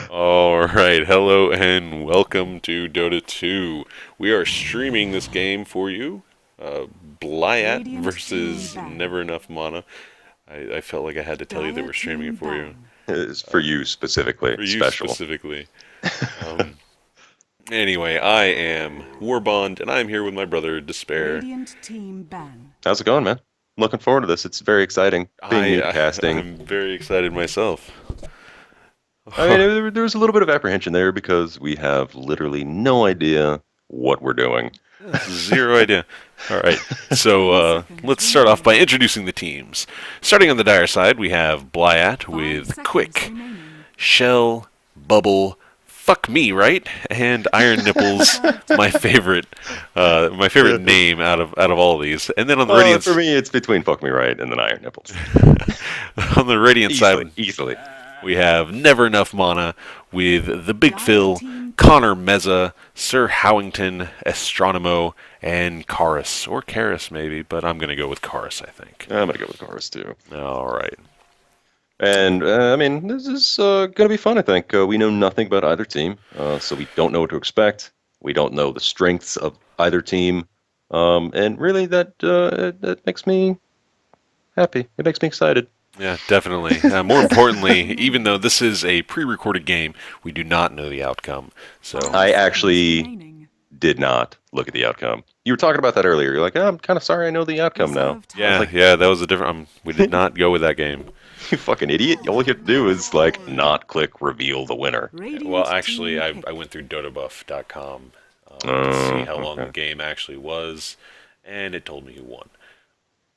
All right, hello and welcome to Dota 2. We are streaming this game for you. Blyat versus Never Enough Mana. I felt like I had to tell you that we're streaming it for you. It's for you specifically, For you special. specifically. Um, anyway, I am Warbond, and I'm here with my brother, Despair. How's it going, man? Looking forward to this. It's very exciting. Being I, mute I casting. I'm very excited myself. I mean, there was a little bit of apprehension there because we have literally no idea what we're doing. Zero idea. All right, so let's start off by introducing the teams. Starting on the dire side, we have Blyat with Quick, Shell, Bubble, Fuck Me, right? And Iron Nipples, my favorite name out of all of these. And then on the Radiant, For me, it's between Fuck Me Right and then Iron Nipples. on the Radiant side, Easily. we have Never Enough Mana with the Big Phil, Connor Meza, Sir Howington, Astronomo, and Karis. Or Karis, maybe, but I'm going to go with Karis, I think. I'm going to go with Chorus, too. All right. And, I mean, this is going to be fun, I think. We know nothing about either team, so we don't know what to expect. We don't know the strengths of either team. And really, that makes me happy. It makes me excited. Yeah, definitely. More importantly, even though this is a pre-recorded game, we do not know the outcome. So I actually did not look at the outcome. You were talking about that earlier. You're like, oh, I'm kind of sorry I know the outcome now. yeah, like- yeah, that was a different. We did not go with that game. You fucking idiot. All you have to do is, like, not click reveal the winner. Well, actually, I went through DotaBuff.com to see how long the game actually was, and it told me who won.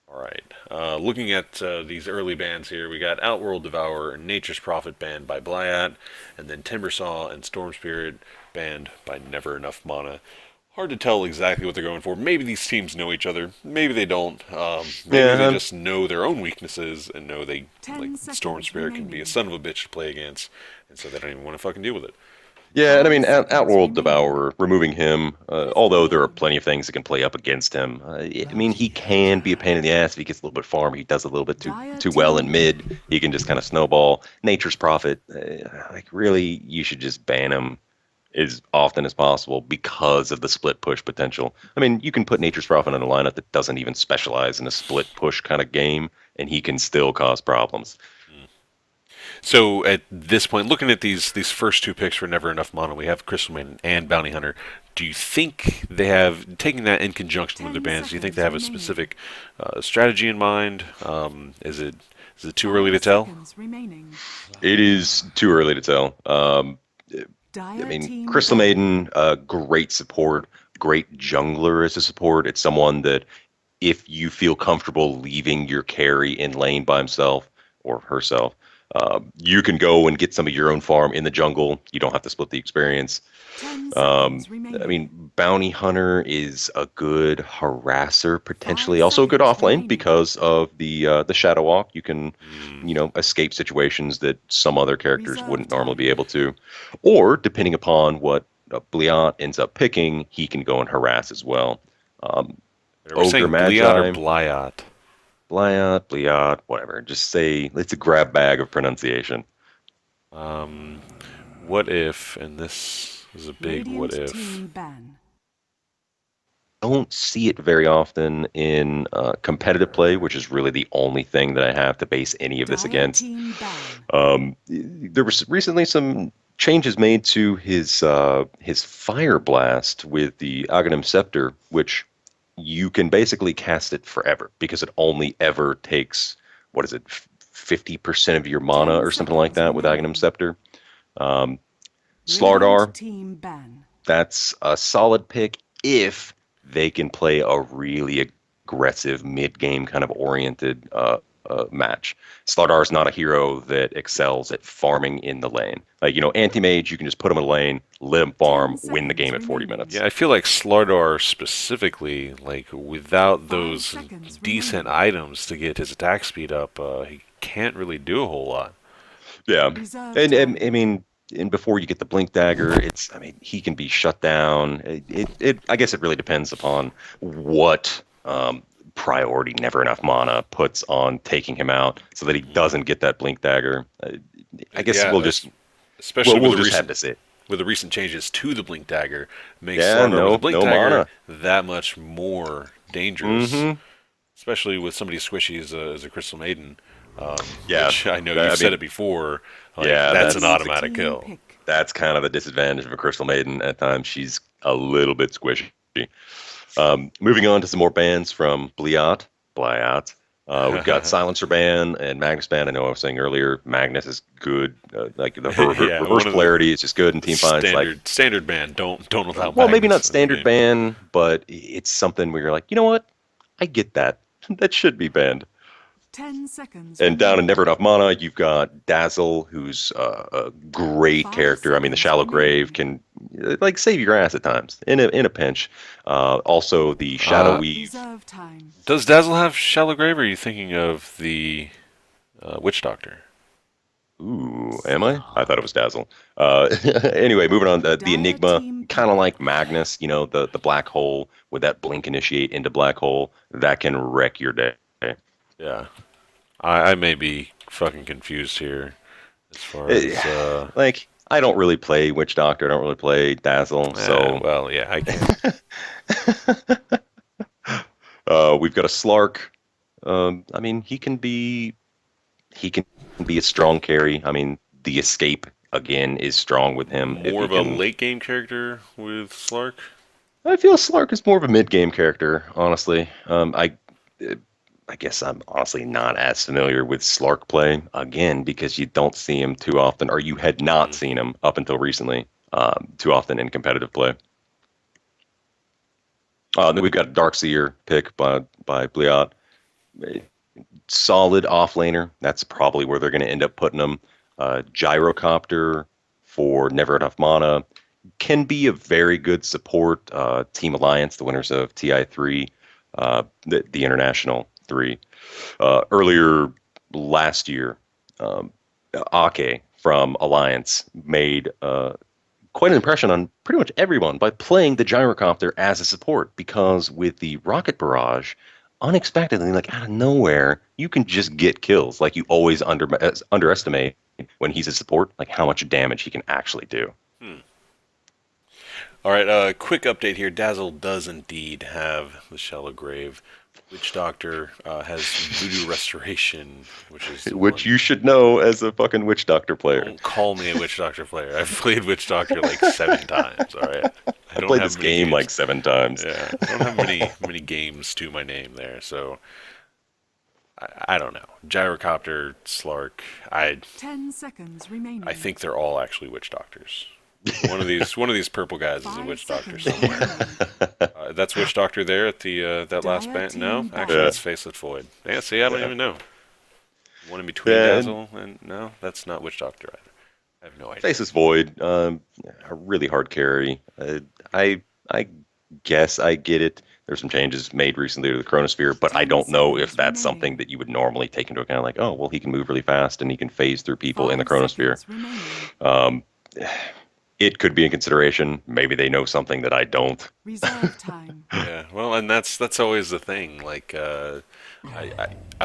All right. Looking at these early bans here, we got Outworld Devourer and Nature's Prophet banned by Blyat, and then Timbersaw and Storm Spirit banned by Never Enough Mana. Hard to tell exactly what they're going for. Maybe these teams know each other. Maybe they don't. Maybe they just know their own weaknesses and know they like Storm Spirit can be a son of a bitch to play against, and so they don't even want to fucking deal with it. Yeah, and I mean, Outworld Devourer, removing him, although there are plenty of things that can play up against him, I mean, he can be a pain in the ass if he gets a little bit farm. He does a little bit too well in mid. He can just kind of snowball. Nature's Prophet, like, really, you should just ban him as often as possible because of the split push potential. I mean, you can put Nature's Prophet in a lineup that doesn't even specialize in a split push kind of game, and he can still cause problems. So at this point, looking at these first two picks for Never Enough Mana, we have Crystal Maiden and Bounty Hunter. Do you think they have, taking that in conjunction with their bans, do you think they have a specific strategy in mind? Is it too early to tell? It is too early to tell. I mean, Crystal Maiden, great support, great jungler as a support. It's someone that if you feel comfortable leaving your carry in lane by himself or herself, you can go and get some of your own farm in the jungle. You don't have to split the experience. I mean, Bounty Hunter is a good harasser, potentially. Also a good offlane because of the Shadow Walk. You can, escape situations that some other characters wouldn't normally be able to. Or, depending upon what Blyat ends up picking, he can go and harass as well. Are we saying Blyat or Blyat? Blyat, whatever. Just say, it's a grab bag of pronunciation. What if, and this is a big what if. Don't see it very often in competitive play, which is really the only thing that I have to base any of this against. There was recently some changes made to his Fire Blast with the Aghanim Scepter, which you can basically cast it forever because it only ever takes, 50% of your mana or something like that with Aghanim Scepter. Slardar, that's a solid pick if they can play a really aggressive mid-game kind of oriented match. Slardar is not a hero that excels at farming in the lane. Like, anti-mage, you can just put him in the lane, let him farm, win the game at 40 minutes. Yeah, I feel like Slardar specifically, like without those decent items to get his attack speed up, he can't really do a whole lot. Yeah, and I mean, and before you get the blink dagger, he can be shut down. I guess it really depends upon what priority Never Enough Mana puts on taking him out so that he doesn't get that blink dagger. I guess we'll just Especially we'll just have to see. with the recent changes to the Blink Dagger, makes Yeah, Slardar with the Blink no Dagger mana. that much more dangerous. Especially with somebody as squishy as a Crystal Maiden, Yeah, which I know you've said it before. Like, yeah, that's an automatic kill. That's kind of the disadvantage of a Crystal Maiden. At times, she's a little bit squishy. Moving on to some more bans from Blyat. We've got Silencer ban and Magnus ban. I know I was saying earlier, Magnus is good. Like the Yeah, reverse polarity is just good in team fights. Standard ban. Don't allow. Well, maybe not Magnus in the standard game. ban, but it's something where you're like, you know what? I get that. That should be banned. 10 seconds. And down in Never Enough Mana, you've got Dazzle, who's a great character. I mean, the Shallow Grave can like save your ass at times in a pinch. Also, the Shadow Weave. Does Dazzle have Shallow Grave, or are you thinking of the Witch Doctor? Ooh, am I? I thought it was Dazzle. Anyway, moving on. The Enigma, kind of like Magnus, the black hole with that blink initiate into black hole, that can wreck your day. Yeah. I may be fucking confused here as far as... Like, I don't really play Witch Doctor. I don't really play Dazzle, so... Well, yeah, I can. We've got a Slark. I mean, he can be a strong carry. I mean, the escape again is strong with him. More of a late game character with Slark. I feel Slark is more of a mid game character, honestly. I guess I'm honestly not as familiar with Slark play again because you don't see him too often, or you had not seen him up until recently too often in competitive play. Then we've got a Darkseer pick by Blyat. Solid offlaner. That's probably where they're going to end up putting him. Gyrocopter for Never Enough Mana can be a very good support. Team Alliance, the winners of TI3, the International 3. Earlier last year, Ake from Alliance made quite an impression on pretty much everyone by playing the Gyrocopter as a support, because with the Rocket Barrage, unexpectedly, like out of nowhere, you can just get kills. Like, you always underestimate when he's a support, like how much damage he can actually do. All right, quick update here. Dazzle does indeed have the Shallow Grave. Witch Doctor has Voodoo Restoration, which you should know as a fucking Witch Doctor player. Don't call me a Witch Doctor player. I've played Witch Doctor like 7 times. All right, I played this game like 7 times. Yeah, I don't have many games to my name there, so I don't know. Gyrocopter, Slark. 10 seconds remaining. I think they're all actually Witch Doctors. One of these purple guys is a Witch Doctor somewhere. That's Witch Doctor there at the that last band. No, actually, that's Faceless Void. Yeah, see, I don't even know. One in between Dazzle and no, that's not Witch Doctor either. I have no idea. Faceless Void, a really hard carry. I guess I get it. There's some changes made recently to the Chronosphere, but I don't know if that's something that you would normally take into account. Like, oh, well, he can move really fast and he can phase through people in the Chronosphere. It could be in consideration. Maybe they know something that I don't. Reserve time. Yeah, well, and that's always the thing. Like, I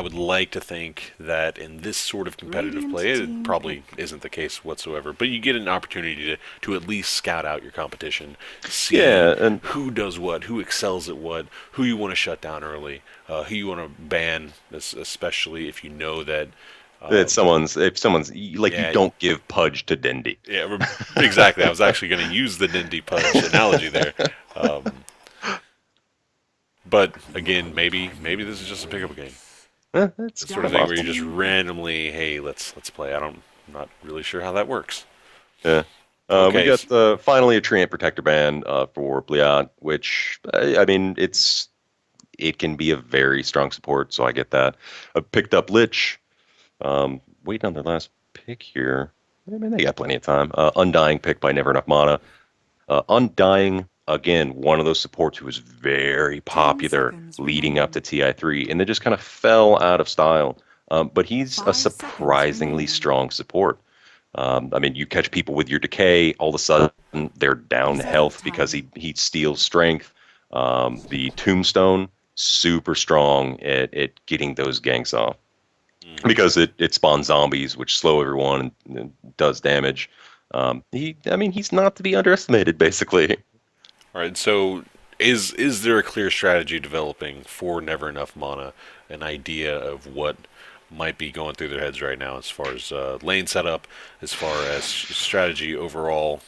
would like to think that in this sort of competitive play, it probably isn't the case whatsoever. But you get an opportunity to at least scout out your competition, see and who does what, who excels at what, who you want to shut down early, who you want to ban, especially if you know that. If someone's like, you don't give Pudge to Dindy. Yeah, exactly. I was actually going to use the Dindy Pudge analogy there. But again, maybe this is just a pickup game. That's the sort of thing where you just randomly, hey, let's play. I'm not really sure how that works. Yeah. Okay. We got finally a Treant Protector ban for Blyat, which I mean, it can be a very strong support, so I get that. I picked up Lich. Waiting on their last pick here. I mean, they got plenty of time. Undying pick by Never Enough Mana. Undying, again, one of those supports who was very popular leading up to TI3, and then just kind of fell out of style. But he's a surprisingly strong support. I mean, you catch people with your decay, all of a sudden they're down health because he steals strength. The Tombstone, super strong at getting those ganks off. Because it spawns zombies, which slow everyone and does damage. He's not to be underestimated, basically. All right, so is there a clear strategy developing for Never Enough Mana? An idea of what might be going through their heads right now as far as lane setup, as far as strategy overall,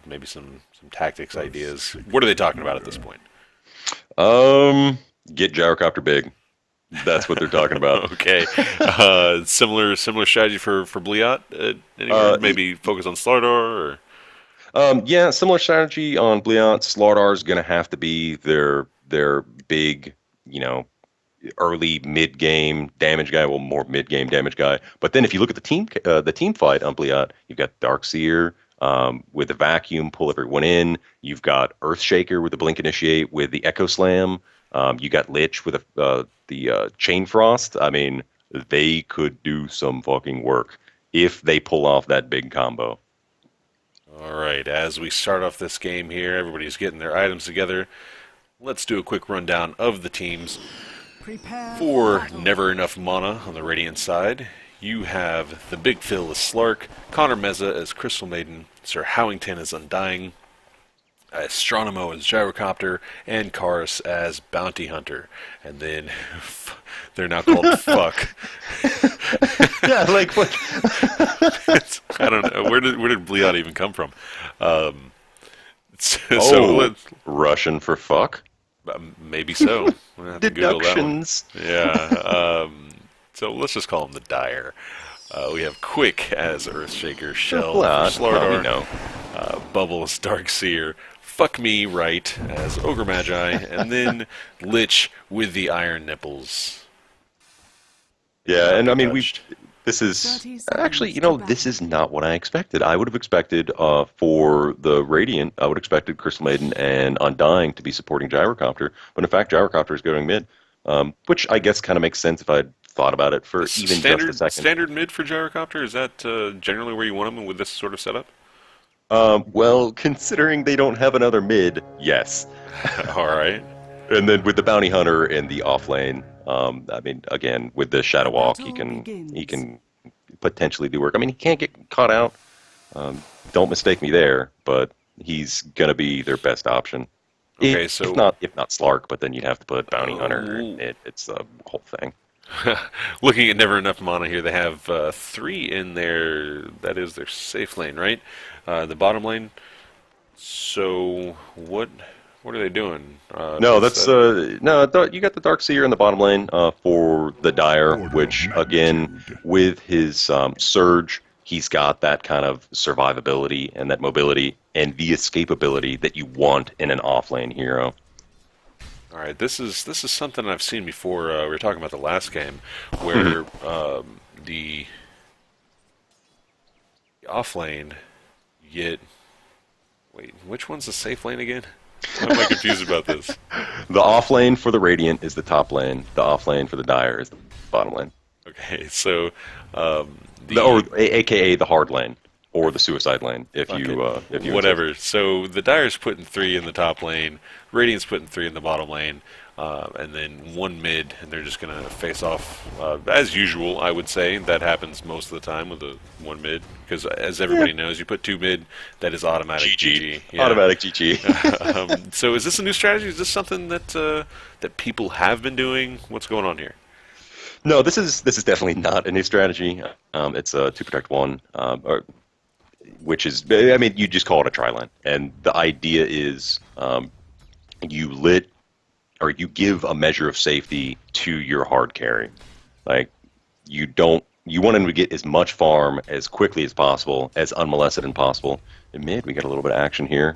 maybe some tactics ideas. What are they talking about at this point? Get Gyrocopter big. That's what they're talking about. Okay, similar strategy for Blyat. Maybe focus on Slardar or. Yeah, similar strategy on Blyat. Slardar is going to have to be their big, early mid game damage guy. Well, more mid game damage guy. But then if you look at the team fight on Blyat, you've got Darkseer with the vacuum, pull everyone in. You've got Earthshaker with the blink initiate with the Echo Slam. You got Lich with the Chain Frost. I mean, they could do some fucking work if they pull off that big combo. All right, as we start off this game here, everybody's getting their items together. Let's do a quick rundown of the teams. For Never Enough Mana on the Radiant side, you have the Big Phil as Slark, Connor Meza as Crystal Maiden, Sir Howington as Undying, Astronomo as Gyrocopter, and Karis as Bounty Hunter. And then they're now called Fuck. Yeah, like what? I don't know. Where did Blyat even come from? Russian for fuck? Maybe so. We'll have to Google that one. Deductions. Yeah. So let's just call him the Dire. We have Quick as Earthshaker, Shell for Slardar, Bubble as Darkseer, Fuck Me Right as Ogre Magi, and then Lich with the Iron Nipples. Yeah, and I mean, this is actually, this is not what I expected. I would have expected for the Radiant, I would have expected Crystal Maiden and Undying to be supporting Gyrocopter, but in fact, Gyrocopter is going mid, which I guess kind of makes sense if I'd thought about it for even just a second. Standard mid for Gyrocopter, is that generally where you want them with this sort of setup? Well, considering they don't have another mid, yes. All right. And then with the Bounty Hunter in the off lane, I mean, again, with the Shadow Walk, he can potentially do work. I mean, he can't get caught out. Don't mistake me there, but he's gonna be their best option. Okay, if not Slark, but then you'd have to put Bounty Hunter in it. It's the whole thing. Looking at Never Enough Mana here, they have 3 in their, that is their safe lane, right? The bottom lane. So what are they doing? No, that's you got the Darkseer in the bottom lane for the Dire, which again with his Surge, he's got that kind of survivability and that mobility and the escapability that you want in an offlane hero. All right, this is something I've seen before. We were talking about the last game, where the off lane get. Wait, which one's the safe lane again? Why am I confused about this? The off lane for the Radiant is the top lane. The off lane for the Dire is the bottom lane. Okay, so AKA the hard lane or the suicide lane, if you whatever. Insist. So the Dire's putting 3 in the top lane, Radiant's putting 3 in the bottom lane, and then 1 mid, and they're just gonna face off as usual. I would say that happens most of the time with the 1 mid, because as everybody knows, you put 2 mid, that is automatic GG. Yeah. Automatic GG. So is this a new strategy? Is this something that people have been doing? What's going on here? No, this is definitely not a new strategy. It's a 2 protect 1, which is, I mean, you just call it a tri-line, and the idea is you give a measure of safety to your hard carry. Like you want him to get as much farm as quickly as possible, as unmolested as possible. In mid, we got a little bit of action here.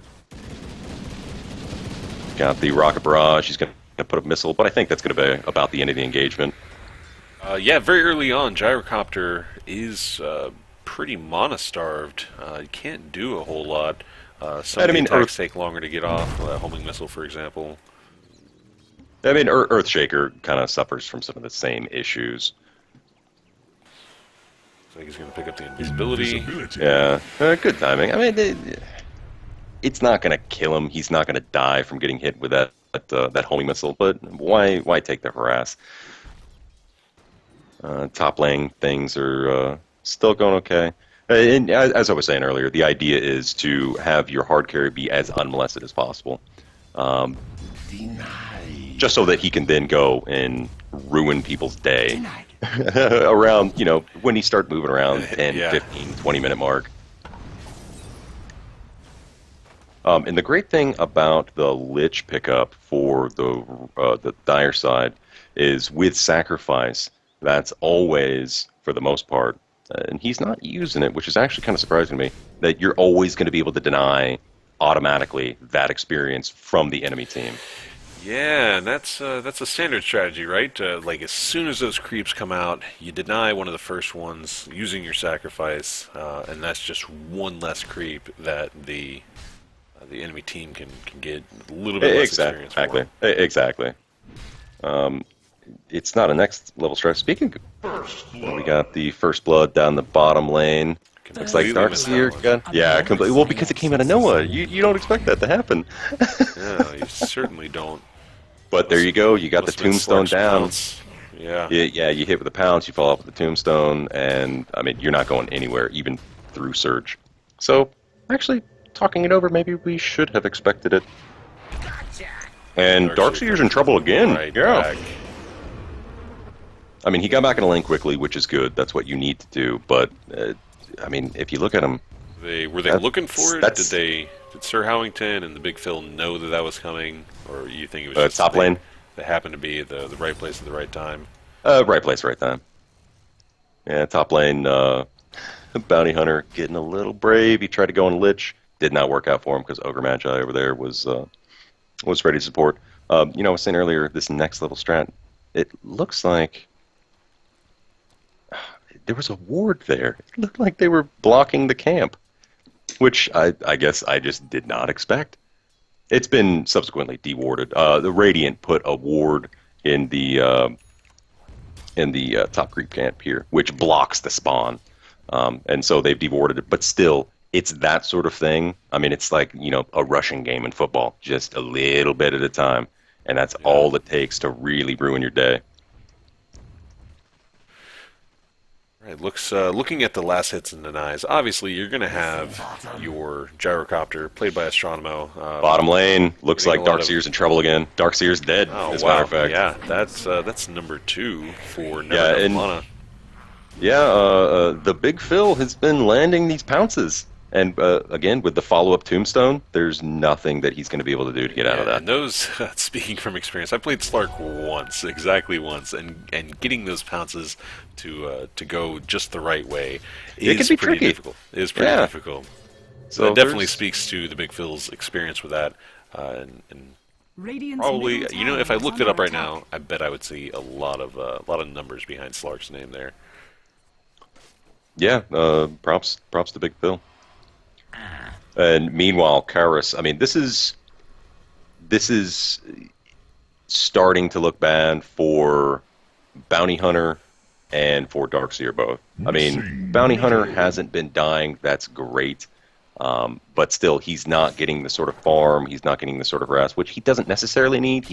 Got the rocket barrage. He's going to put a missile, but I think that's going to be about the end of the engagement. Yeah, very early on, Gyrocopter is pretty mana-starved. You can't do a whole lot. Some of the attacks take longer to get off. Homing missile, for example. I mean, Earthshaker kind of suffers from some of the same issues. Looks like he's going to pick up the invisibility. Yeah, good timing. I mean, it's not going to kill him. He's not going to die from getting hit with that homing missile. But why take the harass? Top lane things are still going okay. And as I was saying earlier, the idea is to have your hard carry be as unmolested as possible. Just so that he can then go and ruin people's day around, when he starts moving around 10, 15, 20-minute mark. And the great thing about the Lich pickup for the Dire side is with Sacrifice, that's always, for the most part, and he's not using it, which is actually kind of surprising to me, that you're always going to be able to deny automatically that experience from the enemy team. Yeah, and that's a standard strategy, right? Like as soon as those creeps come out, you deny one of the first ones using your Sacrifice, and that's just one less creep that the enemy team can get a little bit less experience for. Exactly. It's not a next level strat. Speaking of, we got the first blood down the bottom lane. Looks like Darkseer got... Yeah, completely. Well, because it came out of nowhere. You don't expect that to happen. No, you certainly don't. But there you go. You got the tombstone down. Pounce. Yeah. Yeah, you hit with the pounce, you follow up with the tombstone, and, I mean, you're not going anywhere, even through Surge. So, actually, talking it over, maybe we should have expected it. And Darkseer's in trouble again. Right back. I mean, he got back in the lane quickly, which is good. That's what you need to do. But, I mean, if you look at him... Were they looking for it? Did Sir Howington and the Big Phil know that was coming? Or you think it was just top lane? They happened to be the right place at the right time? Right place, right time. Yeah, top lane, Bounty Hunter getting a little brave. He tried to go on Lich. Did not work out for him because Ogre Magi over there was ready to support. I was saying earlier, this next level strat, it looks like there was a ward there. It looked like they were blocking the camp, which I guess I just did not expect. It's been subsequently dewarded. The Radiant put a ward in the top creep camp here, which blocks the spawn, and so they've dewarded it. But still, it's that sort of thing. I mean, it's like a rushing game in football, just a little bit at a time, and that's all it takes to really ruin your day. Right, looking at the last hits and denies, obviously you're going to have your Gyrocopter, played by Astronomo. Bottom lane, looks like Darkseer's in trouble again. Darkseer's dead, as a matter of fact. Yeah, that's number 2 for Never Mana. Yeah, the Big Phil has been landing these pounces. And again, with the follow-up Tombstone, there's nothing that he's going to be able to do to get out of that. And those, speaking from experience, I played Slark exactly once, and getting those pounces to go just the right way is pretty difficult. It is pretty difficult. So that definitely speaks to the Big Phil's experience with that. And probably, if I looked it up right now, I bet I would see a lot of numbers behind Slark's name there. Yeah, props to Big Phil. And meanwhile, Karis, I mean, this is starting to look bad for Bounty Hunter and for Darkseer both. I mean, Bounty Hunter hasn't been dying, that's great, but still, he's not getting the sort of farm, he's not getting the sort of rest, which he doesn't necessarily need.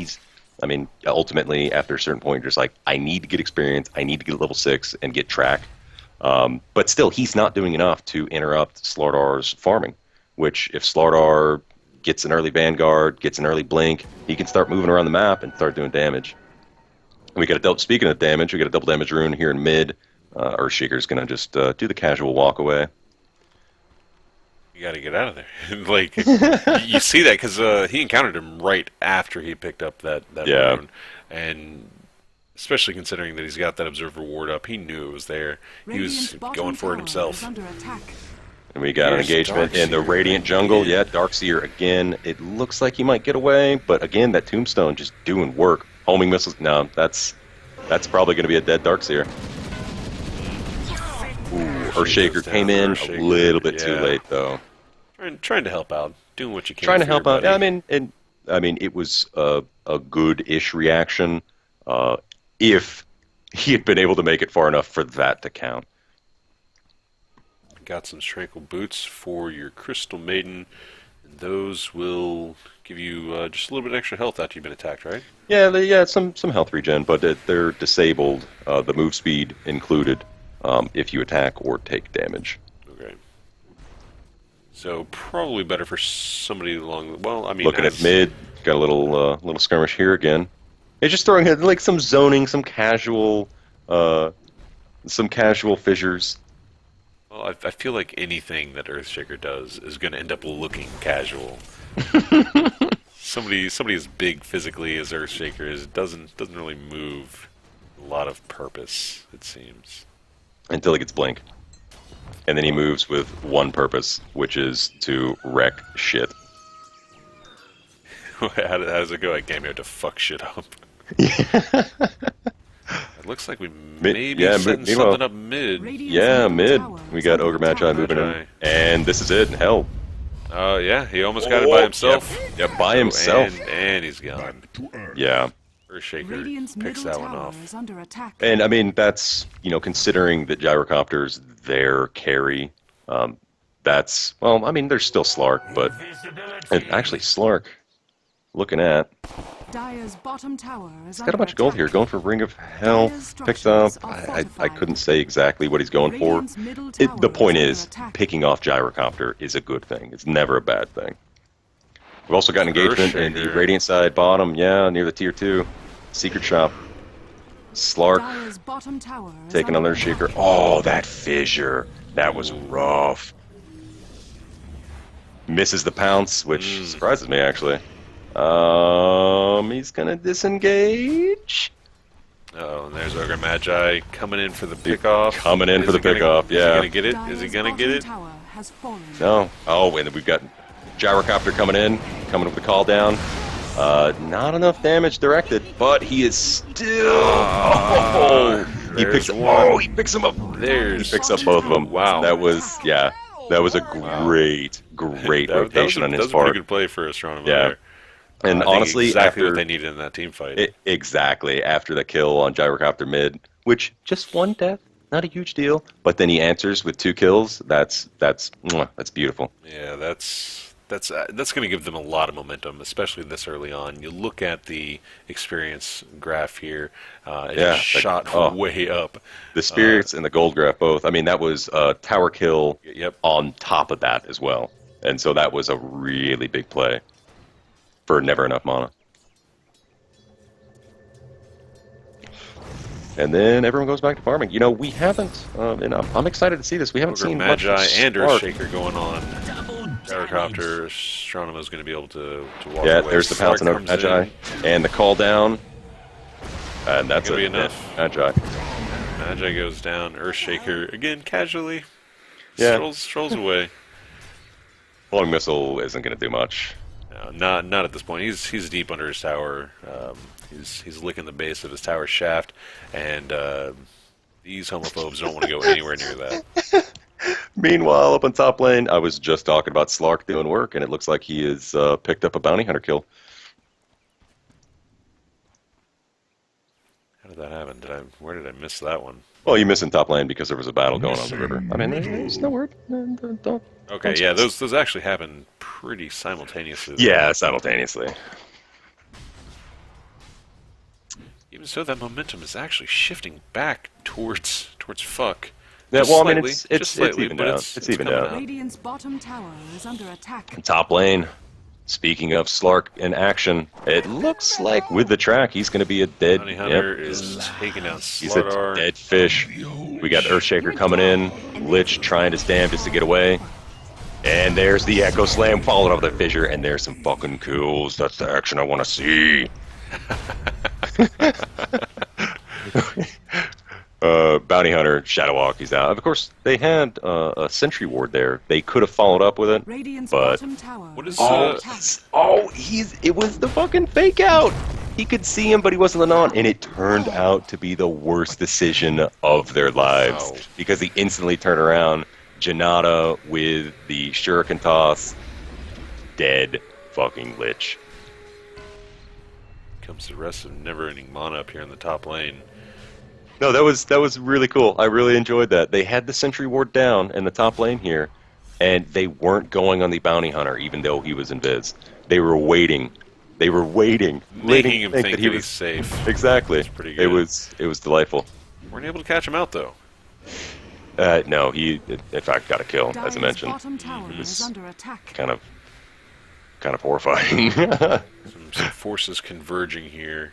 Ultimately, after a certain point, you're just like, I need to get experience, I need to get level 6 and get track. But still, he's not doing enough to interrupt Slardar's farming, which if Slardar gets an early Vanguard, gets an early Blink, he can start moving around the map and start doing damage. Speaking of damage, we got a double damage rune here in mid. Earthshaker's going to just do the casual walk away. You got to get out of there. Like, you see that because he encountered him right after he picked up that rune. And especially considering that he's got that Observer ward up, he knew it was there. He was going for it himself. And we got an engagement in the Radiant jungle. Yeah, Darkseer again. It looks like he might get away, but again, that Tombstone just doing work. Homing missiles. No, that's probably going to be a dead Darkseer. Earthshaker came in a little bit too late, though. Trying to help out, doing what you can. Trying to help out. Yeah, I mean, it was a good-ish reaction. If he had been able to make it far enough for that to count. Got some Strangle Boots for your Crystal Maiden, and those will give you just a little bit extra health after you've been attacked, right? Yeah, some health regen, but they're disabled, the move speed included, if you attack or take damage. Okay. So probably better for somebody along. Well, I mean, Looking at mid, got a little skirmish here again. It's just throwing in like some zoning, some casual fissures. Well, I feel like anything that Earthshaker does is going to end up looking casual. Somebody as big physically as Earthshaker is doesn't really move a lot of purpose. It seems Until he gets blink, and then he moves with one purpose, which is to wreck shit. how does it go? I came here to fuck shit up. It looks like we may be setting something up mid. Yeah, mid. We got Ogre Magi moving in, and this is it. Hell. Yeah, he almost got it by himself. Yep, by himself. And he's gone. Yeah. Earthshaker picks that one off. And I mean, that's, considering that Gyrocopter's their carry, that's, well, I mean, there's still Slark, but actually Slark, looking at, Dire's bottom tower is he's got a bunch of gold here, going for Ring of Hell, picked up, I couldn't say exactly what he's going for. The point is, picking off Gyrocopter is a good thing. It's never a bad thing. We've also got engagement in the Radiant side bottom, near the tier 2. Secret shop. Slark taking on their Shaker. Oh, that fissure. That was rough. Misses the pounce, which surprises me, actually. He's gonna disengage. Oh, and there's Ogre Magi coming in for the pickoff. Is he gonna get it? Is he gonna get it? No. Oh, and then we've got Gyrocopter coming with the call down. Not enough damage directed, but he is still. He picks him up. He picks up both of them. Wow. That was a great rotation on his part. That was a pretty good play for Astronomer there. And honestly, exactly what they needed in that team fight. Exactly. After the kill on Gyrocopter mid, which just one death, not a huge deal, but then he answers with 2 kills. That's beautiful. Yeah, that's going to give them a lot of momentum, especially this early on. You look at the experience graph here; it shot way up. The spirits and the gold graph both. I mean, that was a tower kill on top of that as well, and so that was a really big play for never enough mana. And then everyone goes back to farming. We haven't, and I'm excited to see this. We haven't seen much Magi and Earthshaker going on. Gyrocopter, Astronomer is going to be able to walk away. Yeah, there's the pounce on Magi, and the call down, and that's going to be enough. Magi. Magi goes down. Earthshaker again, casually strolls away. Flowing missile isn't going to do much. No, not at this point. He's deep under his tower. He's licking the base of his tower shaft, and these homophobes don't want to go anywhere near that. Meanwhile, up on top lane, I was just talking about Slark doing work, and it looks like he has picked up a bounty hunter kill. How did that happen? Where did I miss that one? Well, you missed in top lane because there was a battle going on the river. I mean, there's no word. Okay, yeah, those actually happened pretty simultaneously. Yeah, simultaneously. Even so, that momentum is actually shifting back towards fuck. Yeah, Just well, slightly, I mean, it's even down. It's even down. Radiant's bottom tower is under attack. Top lane. Speaking of Slark in action, it looks like with the track he's going to be a dead. Bounty Hunter is taking out Slardar. He's a dead fish. We got Earthshaker coming in. Lich trying his damnedest to get away. And there's the Echo Slam followed up with the fissure, and there's some fucking kills. That's the action I want to see. Bounty Hunter, Shadow Walk, he's out. Of course, they had a Sentry Ward there. They could have followed up with it, but what is it was the fucking fake out. He could see him, but he wasn't on, and it turned out to be the worst decision of their lives because he instantly turned around. Janata with the Shuriken toss, dead fucking Lich. Comes the rest of never-ending mana up here in the top lane. No, that was really cool. I really enjoyed that. They had the Sentry Ward down in the top lane here, and they weren't going on the Bounty Hunter, even though he was invis. They were waiting. Making him think that he was safe. Exactly. That's pretty good. It was delightful. Weren't able to catch him out though. No, he in fact got a kill, as I Dire's mentioned. bottom tower It was is under attack. kind of horrifying. Some forces converging here.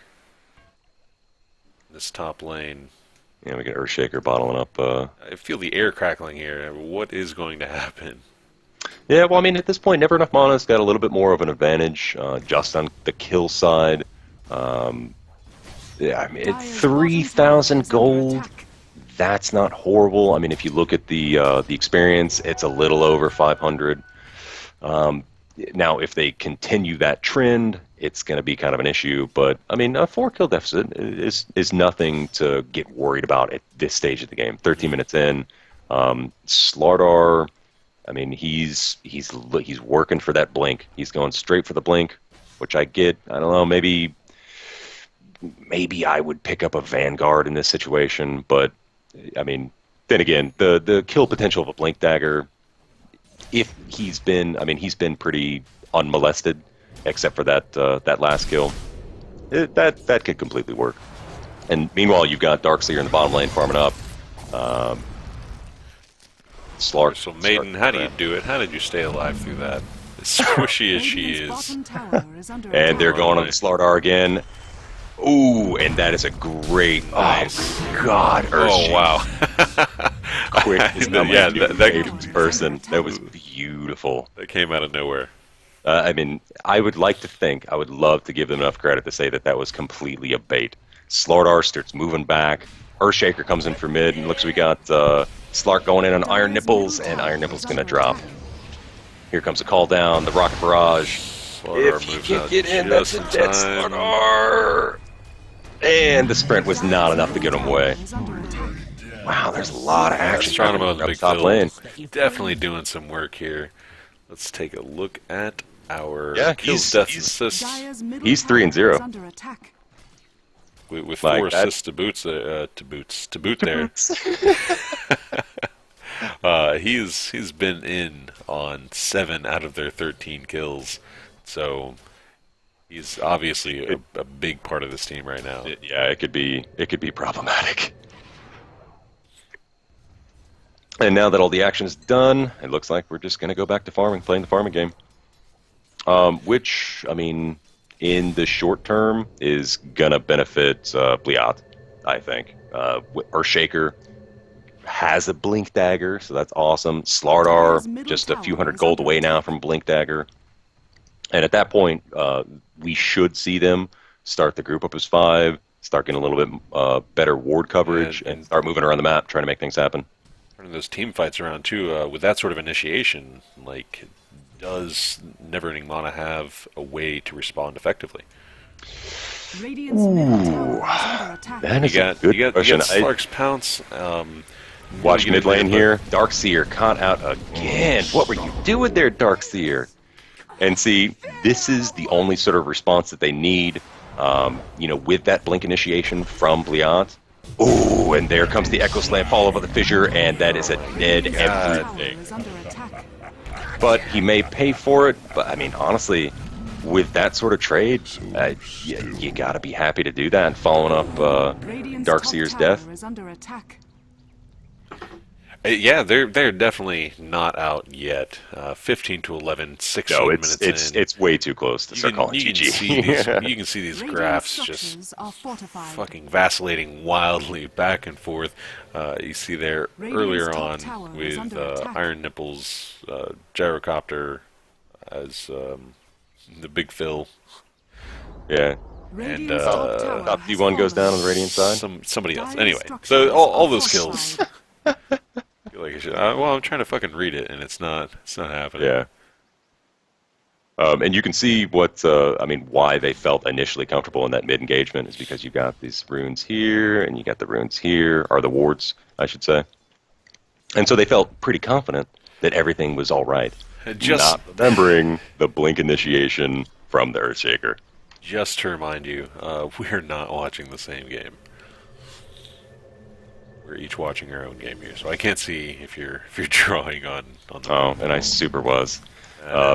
This top lane. Yeah, we got Earthshaker bottling up. I feel the air crackling here. What is going to happen? Yeah, well, I mean, at this point, Never Enough Mana's got a little bit more of an advantage just on the kill side. Yeah, I mean, at 3,000 gold, that's not horrible. I mean, if you look at the experience, it's a little over 500. Now, if they continue that trend, it's going to be kind of an issue. But I mean, a 4-kill deficit is nothing to get worried about at this stage of the game. 13 minutes in, Slardar. I mean, he's working for that blink. He's going straight for the blink, which I get. I don't know. Maybe I would pick up a Vanguard in this situation, but I mean, then again, the kill potential of a blink dagger. If he's been pretty unmolested, except for that last kill. That could completely work. And meanwhile, you've got Darkseer in the bottom lane farming up. Slark. So Maiden, how do you do it? How did you stay alive through that? As squishy as she is. And they're going on the Slardar again. Ooh, and that is a great. Nice. Oh God! Oh wow! Quick, yeah, that person. That was beautiful. That came out of nowhere. I mean, I would love to give them enough credit to say that was completely a bait. Slardar starts moving back. Earthshaker comes in for mid, and looks we got Slark going in on Iron Nipples, and Iron Nipples gonna drop. Here comes a call down, the Rocket Barrage. Slardar If you moves can out get in, just that's a dead time. Slardar. And the sprint was not enough to get him away. Wow, there's a lot of action. Astronomer on the big top field. lane. Definitely doing some work here. Let's take a look at our kills, deaths, and assists. He's 3-0. With Like 4 that. assists to boot there. He's been in on 7 out of their 13 kills, so he's obviously a big part of this team right now. Yeah, it could be problematic. And now that all the action is done, it looks like we're just going to go back to playing the farming game. Which, I mean, in the short term is going to benefit Blyat, I think. Earthshaker has a Blink Dagger, so that's awesome. Slardar, just a few hundred gold away now from Blink Dagger. And at that point, we should see them start the group up as 5, start getting a little bit better ward coverage, and start moving around the map, trying to make things happen. Those team fights around too, with that sort of initiation, like, does Neverending Mana have a way to respond effectively? That is a good question. You got Slark's Pounce. Watch mid lane here. Darkseer caught out again. What were you doing there, Darkseer? And see, this is the only sort of response that they need, with that blink initiation from Blyat. Ooh, and there comes the Echo Slam followed by the Fissure, and that is a dead everything. But he may pay for it, but I mean, honestly, with that sort of trade, you gotta be happy to do that, following up Darkseer's death. Yeah, they're definitely not out yet. 15 to 11, 6 minutes in. It's way too close to start calling GG. You can see these graphs just fucking vacillating wildly back and forth. You see there earlier on with Iron Nipples, Gyrocopter as the Big Phil. Yeah. And top D1 goes down on the Radiant side. Somebody else. Anyway, so all those kills. Well, I'm trying to fucking read it, and it's not happening. Yeah. And you can see why they felt initially comfortable in that mid engagement is because you got these runes here, and you got the runes here, or the wards, I should say. And so they felt pretty confident that everything was all right. Not remembering the blink initiation from the Earthshaker. Just to remind you, we're not watching the same game. We're each watching our own game here, so I can't see if you're drawing on the. Oh, and I super was.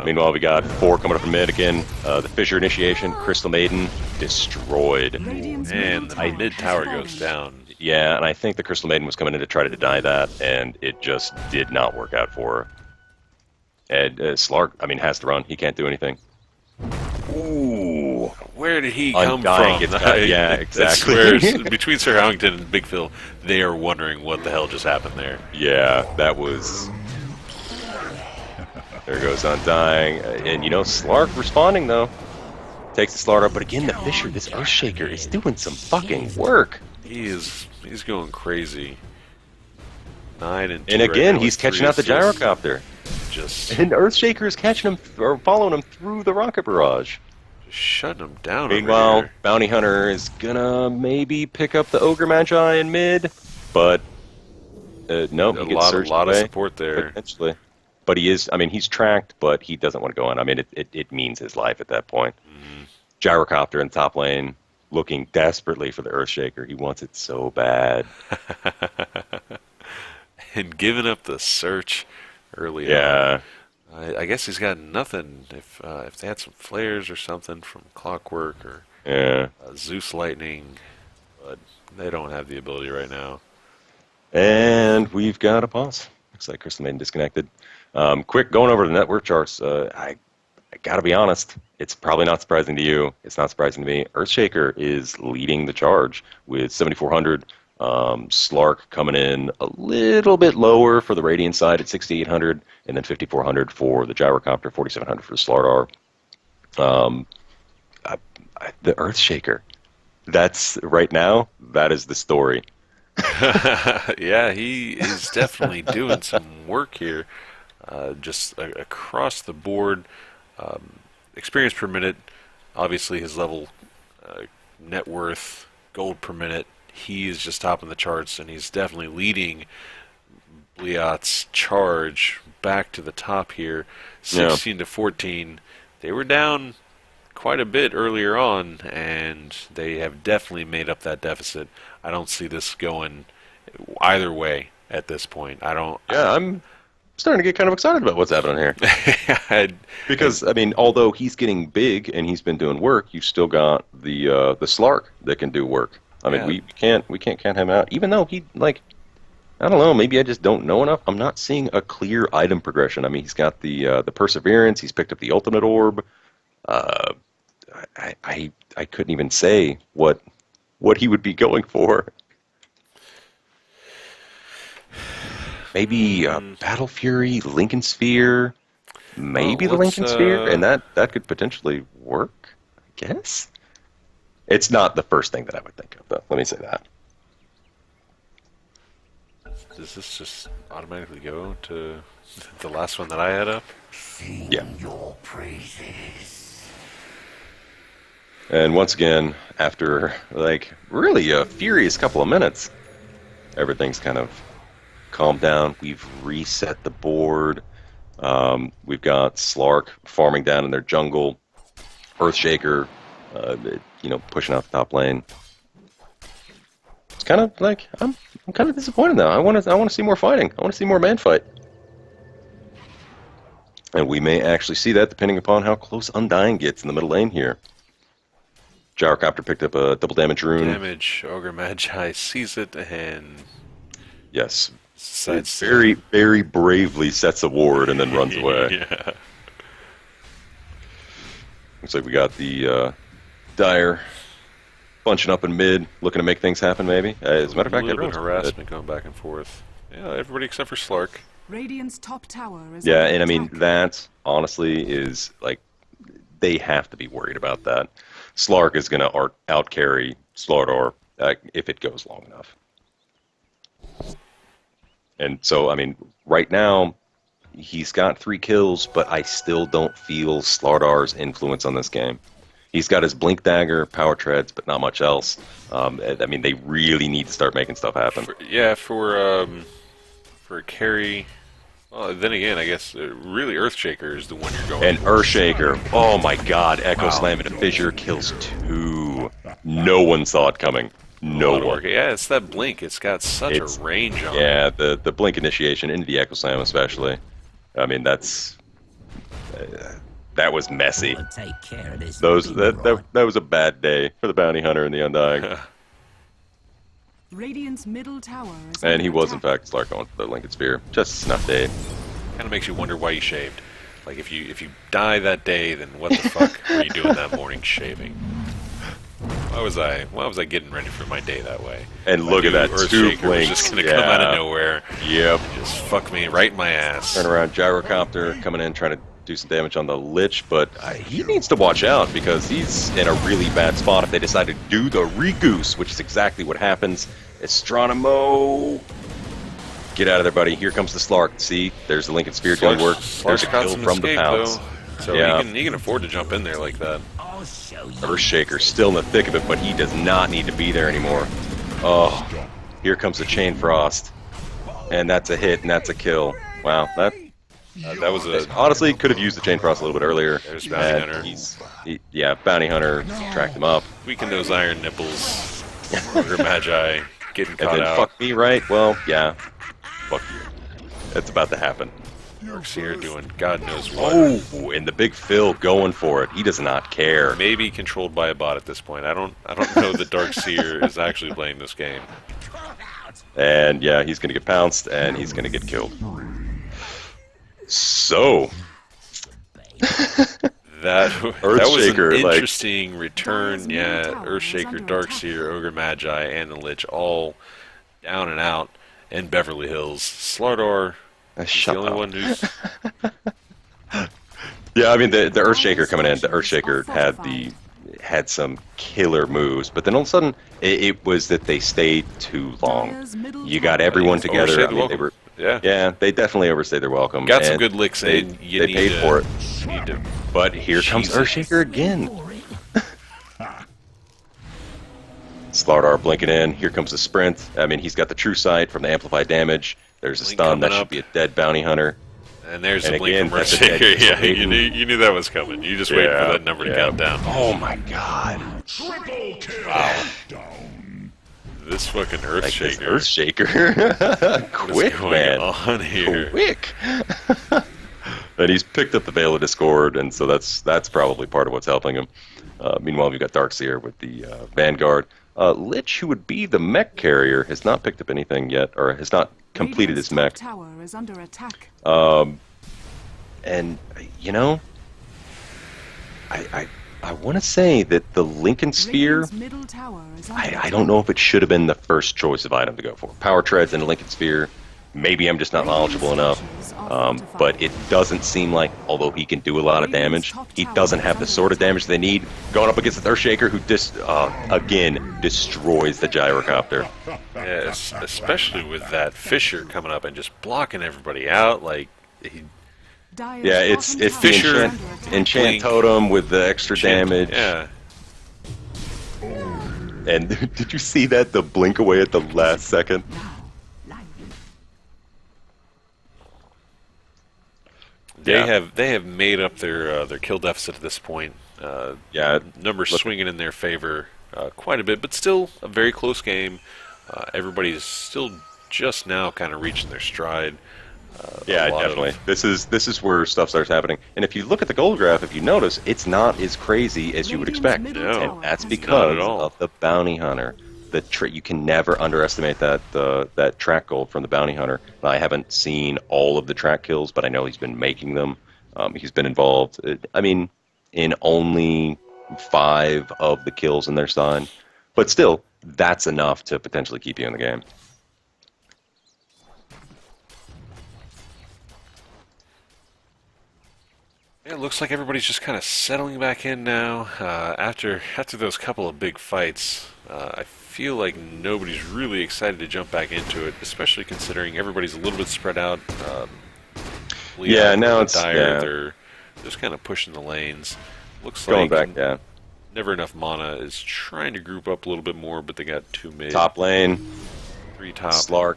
Meanwhile, we got 4 coming up from mid again. The Fissure initiation, Crystal Maiden destroyed. And the mid tower goes down. Yeah, and I think the Crystal Maiden was coming in to try to deny that, and it just did not work out for her. And Slark, I mean, has to run. He can't do anything. Ooh. Where did he come Undying from? gets cut. Yeah, exactly. I swear, between Sir Howington and Big Phil, they are wondering what the hell just happened there. Yeah, that was... There goes Undying. And, you know, Slark responding, though. Takes the Slark up, but again, the Fisher, this Earthshaker, is doing some fucking work. He's going crazy. 9 and 2 And again, right now he's with catching 3 out the assists. gyrocopter. Just And Earthshaker is catching him, or following him through the rocket barrage. shutting him down. Meanwhile, over here. Bounty Hunter is gonna maybe pick up the Ogre Magi in mid, but nope, he gets surged a lot away, of support there. potentially. But he is, I mean, he's tracked, but he doesn't want to go on. I mean, it means his life at that point. Mm-hmm. Gyrocopter in top lane, looking desperately for the Earthshaker. He wants it so bad. And giving up the search early Yeah. on. I guess he's got nothing. If they had some flares or something from Clockwork or Yeah. Zeus Lightning, but they don't have the ability right now. And we've got a pause. Looks like Crystal Maiden disconnected. Quick, going over the network charts. I gotta be honest, it's probably not surprising to you. It's not surprising to me. Earthshaker is leading the charge with 7,400. Slark coming in a little bit lower for the Radiant side at 6,800, and then 5,400 for the Gyrocopter, 4,700 for the Slardar. The Earthshaker. That's right now. That is the story. Yeah, he is definitely doing some work here. Just across the board. Experience per minute, obviously his level, net worth, gold per minute, he is just topping the charts, and he's definitely leading Blyat's charge back to the top here, 16 to 14. They were down quite a bit earlier on, and they have definitely made up that deficit. I don't see this going either way at this point. Yeah, I'm starting to get kind of excited about what's happening here. Because, I mean, although he's getting big and he's been doing work, you've still got the Slark that can do work. I mean, we can't count him out, even though he, like, I don't know, maybe I just don't know enough. I'm not seeing a clear item progression. I mean, he's got the Perseverance, he's picked up the Ultimate Orb. I couldn't even say what he would be going for. Maybe Battle Fury, Lincoln Sphere, maybe the Lincoln Sphere, and that could potentially work, I guess. It's not the first thing that I would think of, though. Let me say that. Does this just automatically go to the last one that I had up? Yeah. And once again, after, like, really a furious couple of minutes, everything's kind of calmed down. We've reset the board. We've got Slark farming down in their jungle. Earthshaker, pushing out the top lane. It's kind of like I'm kind of disappointed now. I want to see more fighting. I want to see more man fight. And we may actually see that depending upon how close Undying gets in the middle lane here. Gyrocopter picked up a double damage rune. Damage. Ogre Magi sees it and Yes. decides Very, very bravely sets a ward and then runs away. Yeah. Looks like we got the Dire bunching up in mid, looking to make things happen maybe. As a matter of fact, a little bit everyone's harassment going back and forth. Yeah, everybody except for Slark. Radiant's top tower is Yeah, under and I mean, attack. that honestly is like, they have to be worried about that. Slark is going to out-carry Slardar if it goes long enough. And so, I mean, right now, he's got 3 kills, but I still don't feel Slardar's influence on this game. He's got his Blink Dagger, Power Treads, but not much else. I mean, they really need to start making stuff happen. For a carry. Well, then again, I guess really Earthshaker is the one you're going And for. Earthshaker, oh my god, Echo Slam and a Fissure kills 2. No one saw it coming. No Lot of one. work. Yeah, it's that blink. It's got such a range on it. Yeah, the blink initiation into the Echo Slam especially. I mean, that's that was messy. Take care of this That was a bad day for the Bounty Hunter and the Undying. Radiant's middle tower is And he under was, in attack. fact, Slark going for the Lincoln Sphere. Just snuffed it. Kind of makes you wonder why you shaved. Like, if you die that day, then what the fuck were you doing that morning shaving? Why was I getting ready for my day that way? And look at that, two Earthshaker was just blinks. gonna come out of nowhere. Yep. Just fuck me right in my ass. Turn around, Gyrocopter coming in, trying to do some damage on the Lich, but he needs to watch out because he's in a really bad spot if they decide to do the Regoose, which is exactly what happens. Astronimo! Get out of there, buddy. Here comes the Slark. See? There's the Lincoln Sphere doing work. There's a kill from the Pounce. So Yeah. he can afford to jump in there like that. Earthshaker still in the thick of it, but he does not need to be there anymore. Oh, here comes the Chain Frost. And that's a hit, and that's a kill. Wow, that was a... honestly could have used the Chain Frost a little bit earlier. There's Bounty Hunter. Yeah, Bounty Hunter tracked him up. Weaken those iron nipples. Ogre Magi getting And caught then out. fuck me, right? Well, yeah. Fuck you. That's about to happen. Darkseer doing God knows what. Oh, and the big Phil going for it. He does not care. Maybe controlled by a bot at this point. I don't know that Darkseer is actually playing this game. And yeah, he's going to get pounced, and he's going to get killed. So... That was Earthshaker, an like- interesting return. Yeah, Earthshaker, Darkseer, Ogre Magi, and the Lich all down and out in Beverly Hills. Slardar is Shut the only up. one who's... Yeah, I mean the Earthshaker coming in. The Earthshaker had some killer moves, but then all of a sudden it was that they stayed too long. You got everyone together. Overstayed I the mean, they welcome. were, Yeah. yeah, they definitely overstayed their welcome. Got some and good licks they, in. You they need paid to- for it. you need to... But here comes Jesus. Earthshaker again. Slardar blinking in. Here comes the sprint. I mean, he's got the true sight from the amplified damage. There's a Blink stun. That coming should up. be a dead bounty hunter. And there's And a blink again, from that's a dead Earthshaker. Yeah, Maiden. you knew that was coming. You just waited for that number to count down. Oh my god. Wow. This fucking Like this Earthshaker. Earthshaker. What is Quick, going man. on here? Quick. And he's picked up the Veil of Discord, and so that's probably part of what's helping him. Meanwhile, we've got Darkseer with the Vanguard. Lich, who would be the mech carrier, has not picked up anything yet, or has not completed his mech. Tower is under attack. And, you know, I want to say that the Lincoln Sphere, Radiant's middle tower is under I attack. don't know if it should have been the first choice of item to go for. Power Treads and a Lincoln Sphere, maybe I'm just not knowledgeable enough. But it doesn't seem like, although he can do a lot of damage, he doesn't have the sort of damage they need going up against the Earthshaker, who again destroys the Gyrocopter. Yes, especially with that Fisher coming up and just blocking everybody out. Like, he, Dire's Yeah, it's bottom the tower Fisher is enchant, under attack. enchant Blink. totem with the extra damage. Yeah. And did you see that? The blink away at the last second. They have made up their kill deficit at this point. Yeah, Numbers look- swinging in their favor quite a bit, but still a very close game. Everybody's still just now kind of reaching their stride. Yeah, a lot definitely. of- This is where stuff starts happening. And if you look at the gold graph, if you notice, it's not as crazy as you would expect. Radiant's No, middle And tower that's has because at all. of the bounty hunter. You can never underestimate that track gold from the bounty hunter. I haven't seen all of the track kills, but I know he's been making them. He's been involved. I mean, in only 5 of the kills in their sign, but still, that's enough to potentially keep you in the game. Yeah, it looks like everybody's just kind of settling back in now. After those couple of big fights, I feel like nobody's really excited to jump back into it, especially considering everybody's a little bit spread out. Blyat Yeah, now and it's- Dire, yeah. they're just kind of pushing the lanes. Looks Going like back, yeah. Never Enough Mana is trying to group up a little bit more, but they got 2 mid, Top lane, 3 top. Slark.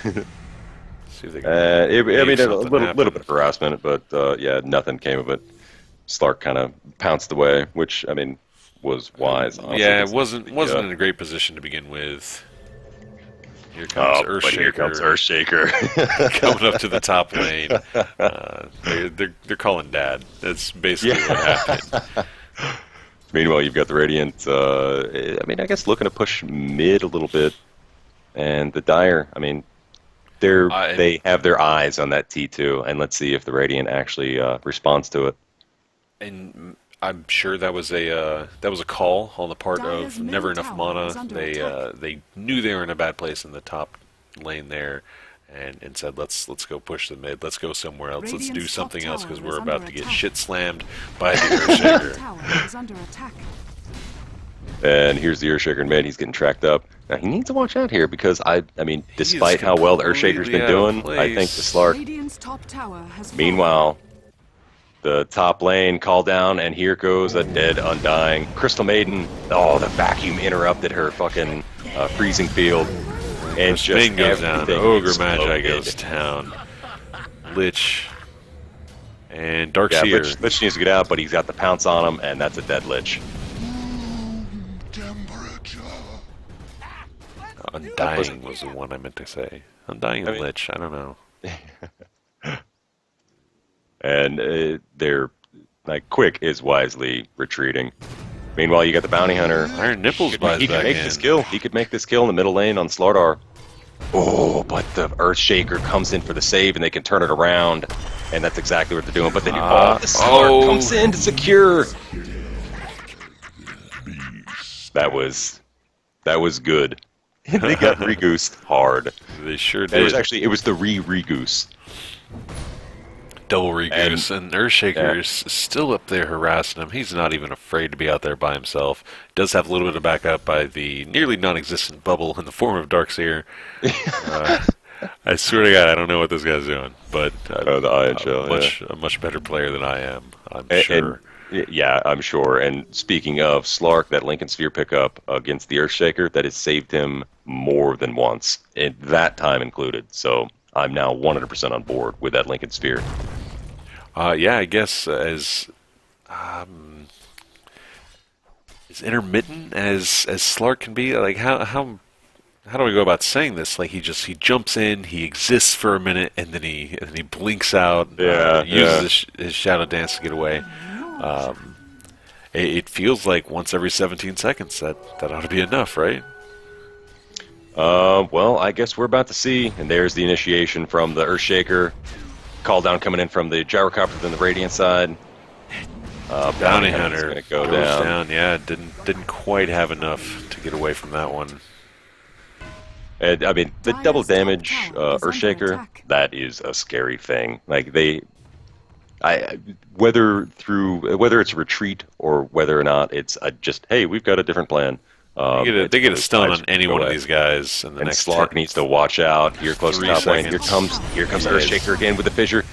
See if they can I make mean, a something little happen. bit of harassment, but yeah, nothing came of it. Slark kind of pounced away, which I mean was wise. Honestly, Yeah, it because wasn't in a great position to begin with. Here comes Oh, but here comes Earthshaker Earthshaker. coming up to the top lane. They're calling dad. That's basically what happened. Meanwhile, you've got the Radiant, I mean, I guess looking to push mid a little bit. And the Dire, I mean, they have their eyes on that T2, and let's see if the Radiant actually responds to it. And I'm sure that was a call on the part Dire's of middle Never Enough tower is Mana. under They attack. they knew they were in a bad place in the top lane there, and said let's go push the mid. Let's go somewhere else. Let's do Radiant's top something else tower because is we're under about to get attack. shit slammed by the Middle Earthshaker. tower is under attack. And here's the Earthshaker in mid. He's getting tracked up. Now, he needs to watch out here because, I mean, He's despite how well the Earthshaker's completely been out of doing, I think the place. Slark. Radiant's top tower has Meanwhile, the top lane call down, and here goes a dead Undying. Crystal Maiden, oh, the vacuum interrupted her fucking freezing field. And just Spain goes down. everything Ogre Magi exploded. goes down. Lich and Yeah, Darkseer. Lich needs to get out, but he's got the pounce on him, and that's a dead Lich. Undying was the one I meant to say. Undying and Lich. I don't know. And they're like Quick is wisely retreating. Meanwhile, you got the Bounty Hunter. Iron Nipples He buys could back make in. this kill. He could make this kill in the middle lane on Slardar. Oh, but the Earthshaker comes in for the save, and they can turn it around. And that's exactly what they're doing. But then the Slark comes in to secure. That was good. They got regoosed hard. They sure And did. it was the re-regoose. Double regoose, and Earthshaker is still up there harassing him. He's not even afraid to be out there by himself. Does have a little bit of backup by the nearly non-existent bubble in the form of Darkseer. I swear to God, I don't know what this guy's doing, but The Iron Shell, a much better player than I am, I'm sure. Yeah, I'm sure. And speaking of Slark, that Lincoln Sphere pickup against the Earthshaker, that has saved him more than once, and that time included. So I'm now 100% on board with that Lincoln Sphere. Yeah, I guess as intermittent as Slark can be, like how do I go about saying this? Like he jumps in, he exists for a minute, and then he blinks out, uses his shadow dance to get away. It feels like once every 17 seconds. That ought to be enough, right? Well, I guess we're about to see. And there's the initiation from the Earthshaker. Call down coming in from the Gyrocopter than the Radiant side. Bounty Hunter gonna go goes down. Yeah, didn't quite have enough to get away from that one. And, I mean, the Dire's double top damage tower is under Earthshaker, attack. that is a scary thing. Like whether it's a retreat or whether or not it's just, hey, we've got a different plan. They get a stun on any one of away. these guys in the And next Slark 10 needs to watch out. Here close to 3 top lane. Here seconds. comes Earthshaker again with the fissure.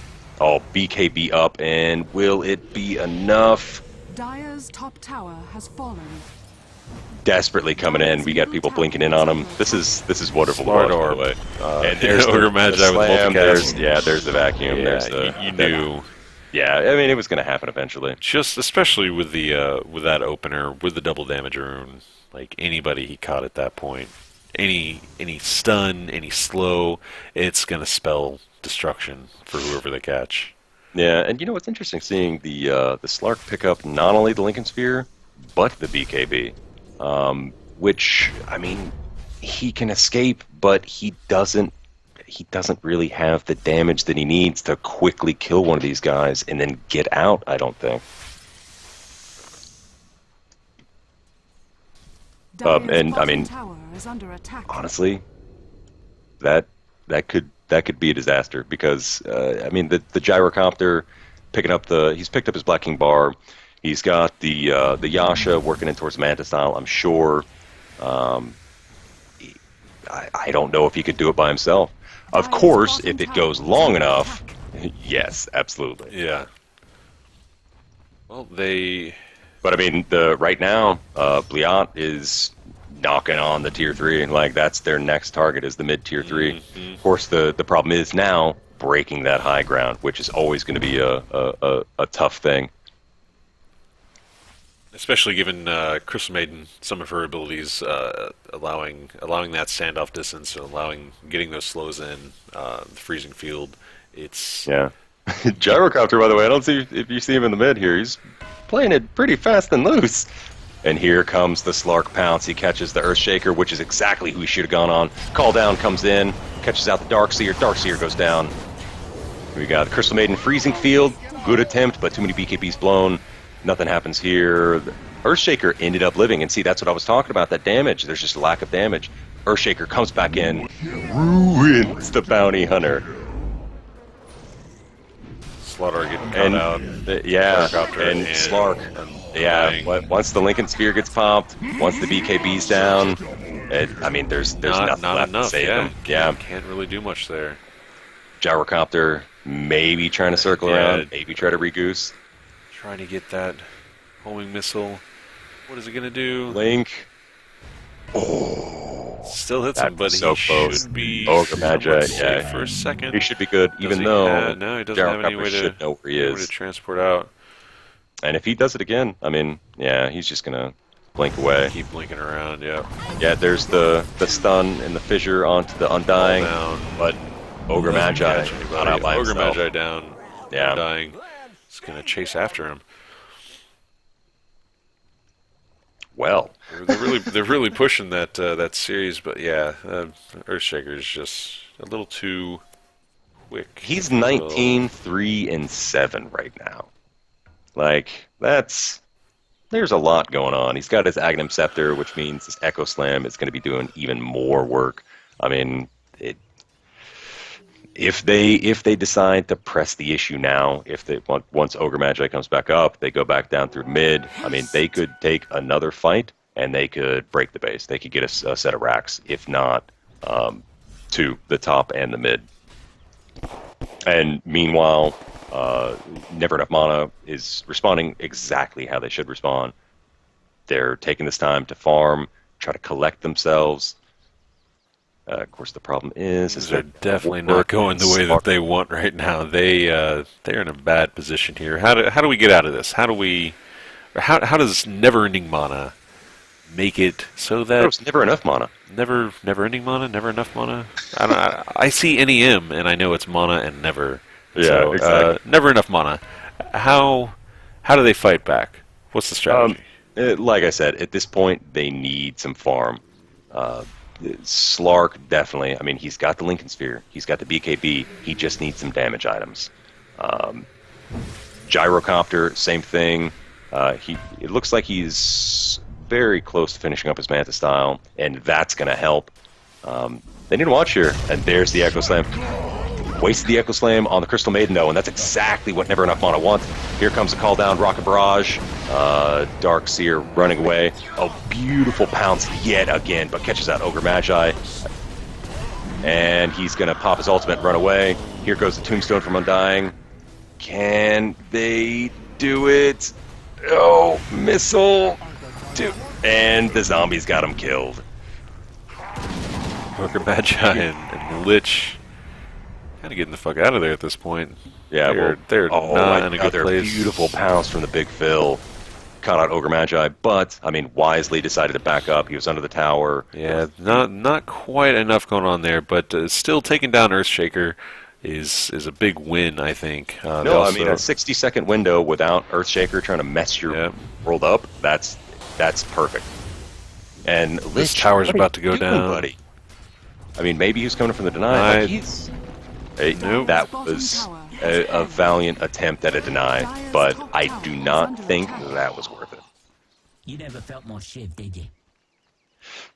Oh, BKB up, and will it be enough? Dire's top tower has fallen. Desperately coming in. We got people blinking in on him. This is wonderful to watch, by the way. And there's Ogre Magi with slam. multicast. There's the vacuum. Yeah, There's the you knew. Yeah, I mean it was going to happen eventually. Just especially with the with that opener, with the double damage rune, like anybody he caught at that point, any stun, any slow, it's gonna spell destruction for whoever they catch. Yeah, and you know what's interesting, seeing the Slark pick up not only the Lincoln Sphere, but the BKB, which I mean he can escape, but he doesn't really have the damage that he needs to quickly kill one of these guys and then get out, I don't think. Dire's And, I bottom mean, tower is under attack. Honestly, that could be a disaster because I mean the Gyrocopter he's picked up his Black King Bar. He's got the Yasha working in towards Manta style, I'm sure. I don't know if he could do it by himself. Of Dire's course, bottom if it tower goes is long under enough, attack. yes, absolutely. Yeah. Well, they. But I mean, right now, Blyat is knocking on the tier 3, and like that's their next target is the mid tier 3. Mm-hmm. Of course, the problem is now breaking that high ground, which is always going to be a tough thing. Especially given Crystal Maiden, some of her abilities allowing that standoff distance, and getting those slows in the freezing field. It's Yeah. Gyrocopter, by the way, I don't see if you see him in the mid here. He's playing it pretty fast and loose. And here comes the Slark Pounce. He catches the Earthshaker, which is exactly who he should have gone on. Call Down comes in, catches out the Darkseer. Darkseer goes down. We got the Crystal Maiden Freezing Field. Good attempt, but too many BKBs blown. Nothing happens here. The Earthshaker ended up living, and see, that's what I was talking about, that damage. There's just a lack of damage. Earthshaker comes back in, ruins the Bounty Hunter. Slaughter getting cut out. And Slark. Once the Lincoln Sphere gets popped, once the BKB's down, there's nothing not left enough. to save him. Yeah, can't really do much there. Gyrocopter maybe trying to circle around, maybe try to regoose. Trying to get that homing missile. What is it gonna do? Link. Still hits him, but so he close. should be Ogre Magi, safe for a second. He should be good, even though no, he doesn't have any way should know where he is. to transport out. And if he does it again, he's just gonna blink away. Keep blinking around, yeah. Yeah, there's the stun and the fissure onto the Undying, but Ogre Magi not out by Ogre himself. Magi down. Yeah. Undying. It's gonna chase after him. Well, they're really pushing that series, but yeah, Earthshaker is just a little too quick. He's 19, 3, and 7 right now. There's a lot going on. He's got his Agnum Scepter, which means his Echo Slam is going to be doing even more work. If they decide to press the issue now, once Ogre Magi comes back up, they go back down through mid. They could take another fight and they could break the base. They could get a set of racks, if not to the top and the mid. And meanwhile, Never Enough Mana is responding exactly how they should respond. They're taking this time to farm, try to collect themselves. Of course, the problem is they're definitely not going the way that they want right now. They're in a bad position here. How do we get out of this? How does Never-Ending Mana make it so that it's never enough mana? Never-Ending Mana, never enough mana. I see NEM and I know it's mana and never. Yeah, so, exactly. Never enough mana. How do they fight back? What's the strategy? Like I said, at this point they need some farm. Slark definitely. He's got the Lincoln Sphere. He's got the BKB. He just needs some damage items. Gyrocopter, same thing. It looks like he's very close to finishing up his Manta Style, and that's going to help. They need to watch here, and there's the Echo Slam. Wasted the Echo Slam on the Crystal Maiden, though, and that's exactly what Never Enough Mana wants. Here comes the Call Down, Rocket Barrage, Darkseer running away. Oh, beautiful pounce yet again, but catches out Ogre Magi. And he's going to pop his ultimate and run away. Here goes the Tombstone from Undying. Can they do it? Oh, missile. And the zombies got him killed. Ogre Magi and Lich kind of getting the fuck out of there at this point. Yeah, they're not in a good place. Beautiful pounce from the Big Phil. Caught out Ogre Magi, but wisely decided to back up. He was under the tower. Yeah, not quite enough going on there, but still taking down Earthshaker is a big win, I think. A 60-second window without Earthshaker trying to mess your world up. That's perfect. And this tower's about to go down, buddy. Maybe he was coming from the deny. Nope. That was a valiant attempt at a deny, but I do not think that was worth it. You never felt more shiv, did you?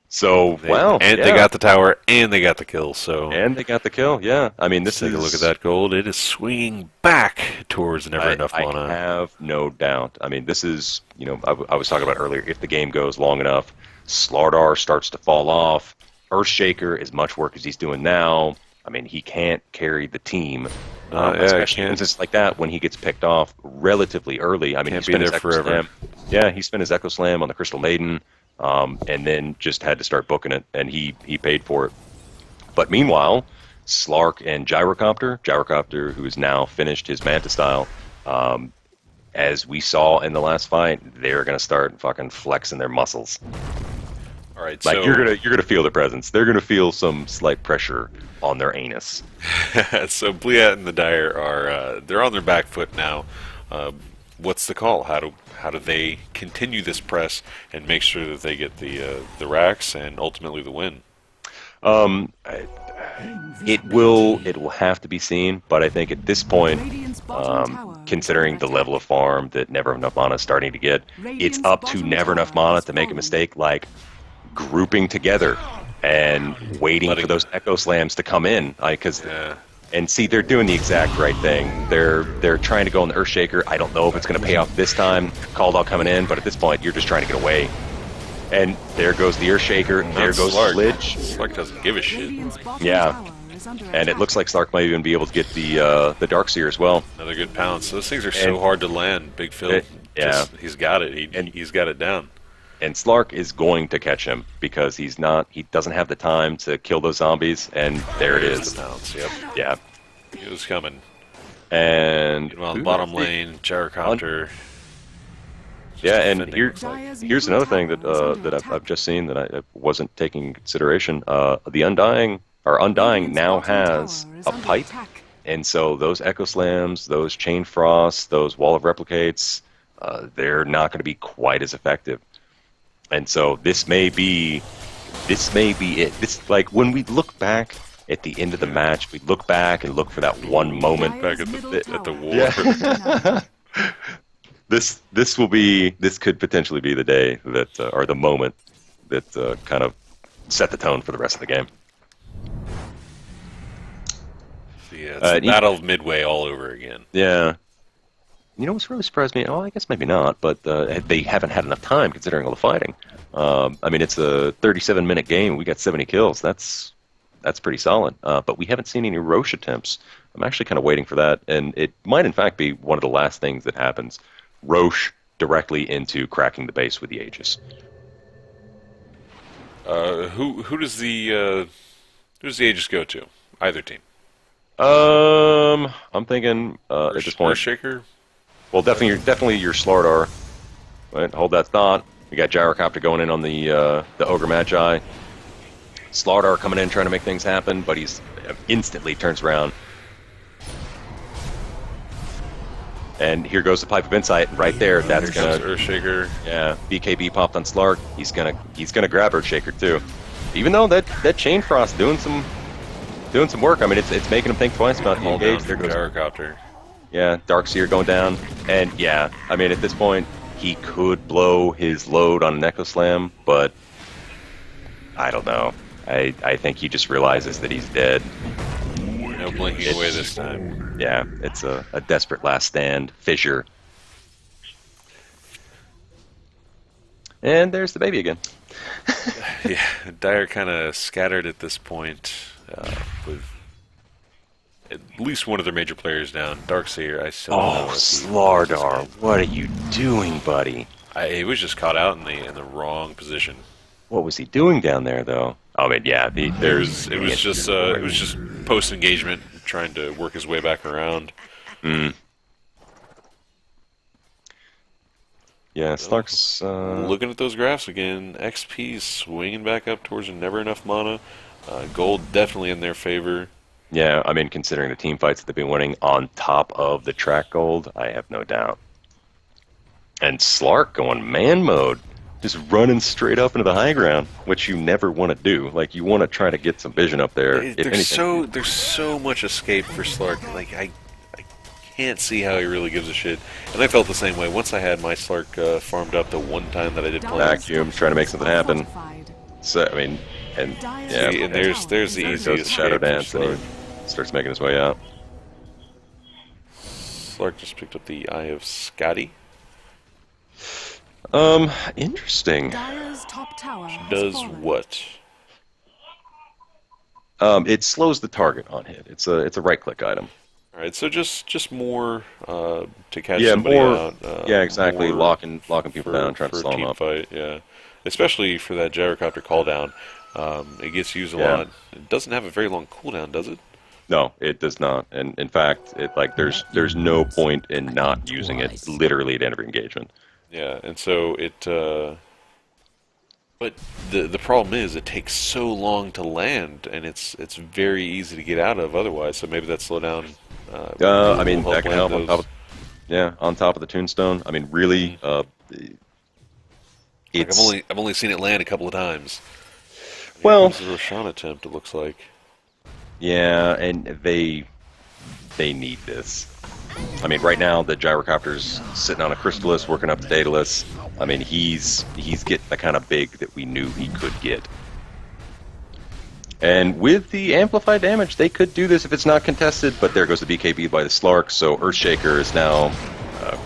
So, they got the tower and they got the kill. And they got the kill, yeah. This take a look at that gold. It is swinging back towards Never Enough Mana. I have no doubt. This is, I was talking about earlier, if the game goes long enough, Slardar starts to fall off. Earthshaker, as much work as he's doing now, he can't carry the team, especially in instances like that when he gets picked off relatively early. He spent his Echo Slam. Yeah, he spent his Echo Slam on the Crystal Maiden, and then just had to start booking it, and he paid for it. But meanwhile, Slark and Gyrocopter, who has now finished his Manta Style, as we saw in the last fight, they're going to start fucking flexing their muscles. All right, you're gonna feel their presence. They're gonna feel some slight pressure on their anus. So Blyat and the Dire are they're on their back foot now. what's the call? How do they continue this press and make sure that they get the racks and ultimately the win? It will have to be seen, but I think at this point, Radiant's bottom tower is considering under the level of farm that Never Enough Mana is starting to get, it's Radiant's up to bottom Never Enough tower Mana has to make a fallen. mistake, like grouping together and waiting for those Echo Slams to come in, because. And see, they're doing the exact right thing. They're trying to go on the Earthshaker. I don't know if it's going to pay off this time. Caldall coming in, but at this point, you're just trying to get away. And there goes the Earthshaker. There goes Slark. Lich. Slark doesn't give a shit. Radiant's bottom Yeah. tower is under And it attack. looks like Slark might even be able to get the Darkseer as well. Another good pounce. Those things are so hard to land. Big Phil, he's got it. He's got it down. And Slark is going to catch him because he doesn't have the time to kill those zombies. And there it is. The pounce. Yep. Yeah. It was coming. And Meanwhile, bottom lane, Gyrocopter. Yeah, and Dire's here's middle another thing tower that is under I've attack. just seen that I wasn't taking into consideration. The Undying Radiant's now bottom has tower is a under pipe, attack. and so those Echo Slams, those Chain Frosts, those Wall of Replicates, they're not going to be quite as effective. And so this may be it. This, like, when we look back at the end of the match, we look back and look for that one moment. Back at Dire's middle the tower war. is under This could potentially be the day that or the moment that kind of set the tone for the rest of the game. Yeah, it's the Battle of Midway all over again. Yeah. You know what's really surprised me? Well, I guess maybe not, but they haven't had enough time considering all the fighting. I mean, it's a 37-minute game. We got 70 kills. That's pretty solid. But we haven't seen any Roche attempts. I'm actually kind of waiting for that, and it might in fact be one of the last things that happens. Roche directly into cracking the base with the Aegis. Who does the Aegis go to? Either team. I'm thinking at this point. Earthshaker? Well, definitely your Slardar. Right, hold that thought. We got Gyrocopter going in on the Ogre Magi. Slardar coming in trying to make things happen, but he's instantly turns around. And here goes the Pipe of Insight right there. That's There gonna goes Earthshaker. Yeah, BKB popped on Slark. He's gonna grab Earthshaker too. Even though that Chain Frost doing some work. I mean, it's making him think twice about the All down engage. There from goes Gyrocopter. Yeah, Darkseer going down. And yeah, I mean, at this point, he could blow his load on an Echo Slam, but I don't know. I think he just realizes that he's dead. No blinking away this time. Yeah, it's a desperate last stand. Fissure. And there's the baby again. Yeah, Dire kind of scattered at this point with at least one of their major players down. Darkseer, I still don't know Oh, if he- Slardar, what are you doing, buddy? He was just caught out in the wrong position. What was he doing down there, though? I mean, yeah, It was just post engagement, trying to work his way back around. Yeah, Slark's Looking at those graphs again, XP swinging back up towards a never enough mana. Gold definitely in their favor. Yeah, I mean, considering the team fights that they've been winning on top of the track gold, I have no doubt. And Slark going man mode, just running straight up into the high ground, which you never want to do. Like, you want to try to get some vision up there. If anything. There's so much escape for Slark. Like I can't see how he really gives a shit. And I felt the same way once I had my Slark farmed up the one time that I did play. Vacuum, trying to make something happen. fortified. So I mean, and yeah, See, and there's the goes easy the Shadow escape for Dance, and Slark. he starts making his way out. Slark just picked up the Eye of Scotty. Interesting. Dire's top tower has Does fallen. what? It slows the target on hit. It's a right click item. All right, so just more to catch Yeah, somebody more. out. Yeah, exactly. more Locking people down, trying to for slow a them team up. fight. Yeah, especially for that Gyrocopter call down. It gets used a Yeah. lot. It doesn't have a very long cooldown, does it? No, it does not. And in fact, there's no point in not using it literally at every engagement. Yeah, and so it. But the problem is it takes so long to land, and it's very easy to get out of otherwise. So maybe that slowdown. I mean, will that can land help on those. top of, Yeah, on top of the tombstone. I mean, really, it's I've only seen it land a couple of times. well, It was a Roshan attempt. It looks like. yeah, and they need this. I mean, right now the gyrocopter's sitting on a Crystallis, working up the Daedalus. I mean, he's getting the kind of big that we knew he could get. And with the amplified damage, they could do this if it's not contested, but there goes the BKB by the Slark, so Earthshaker is now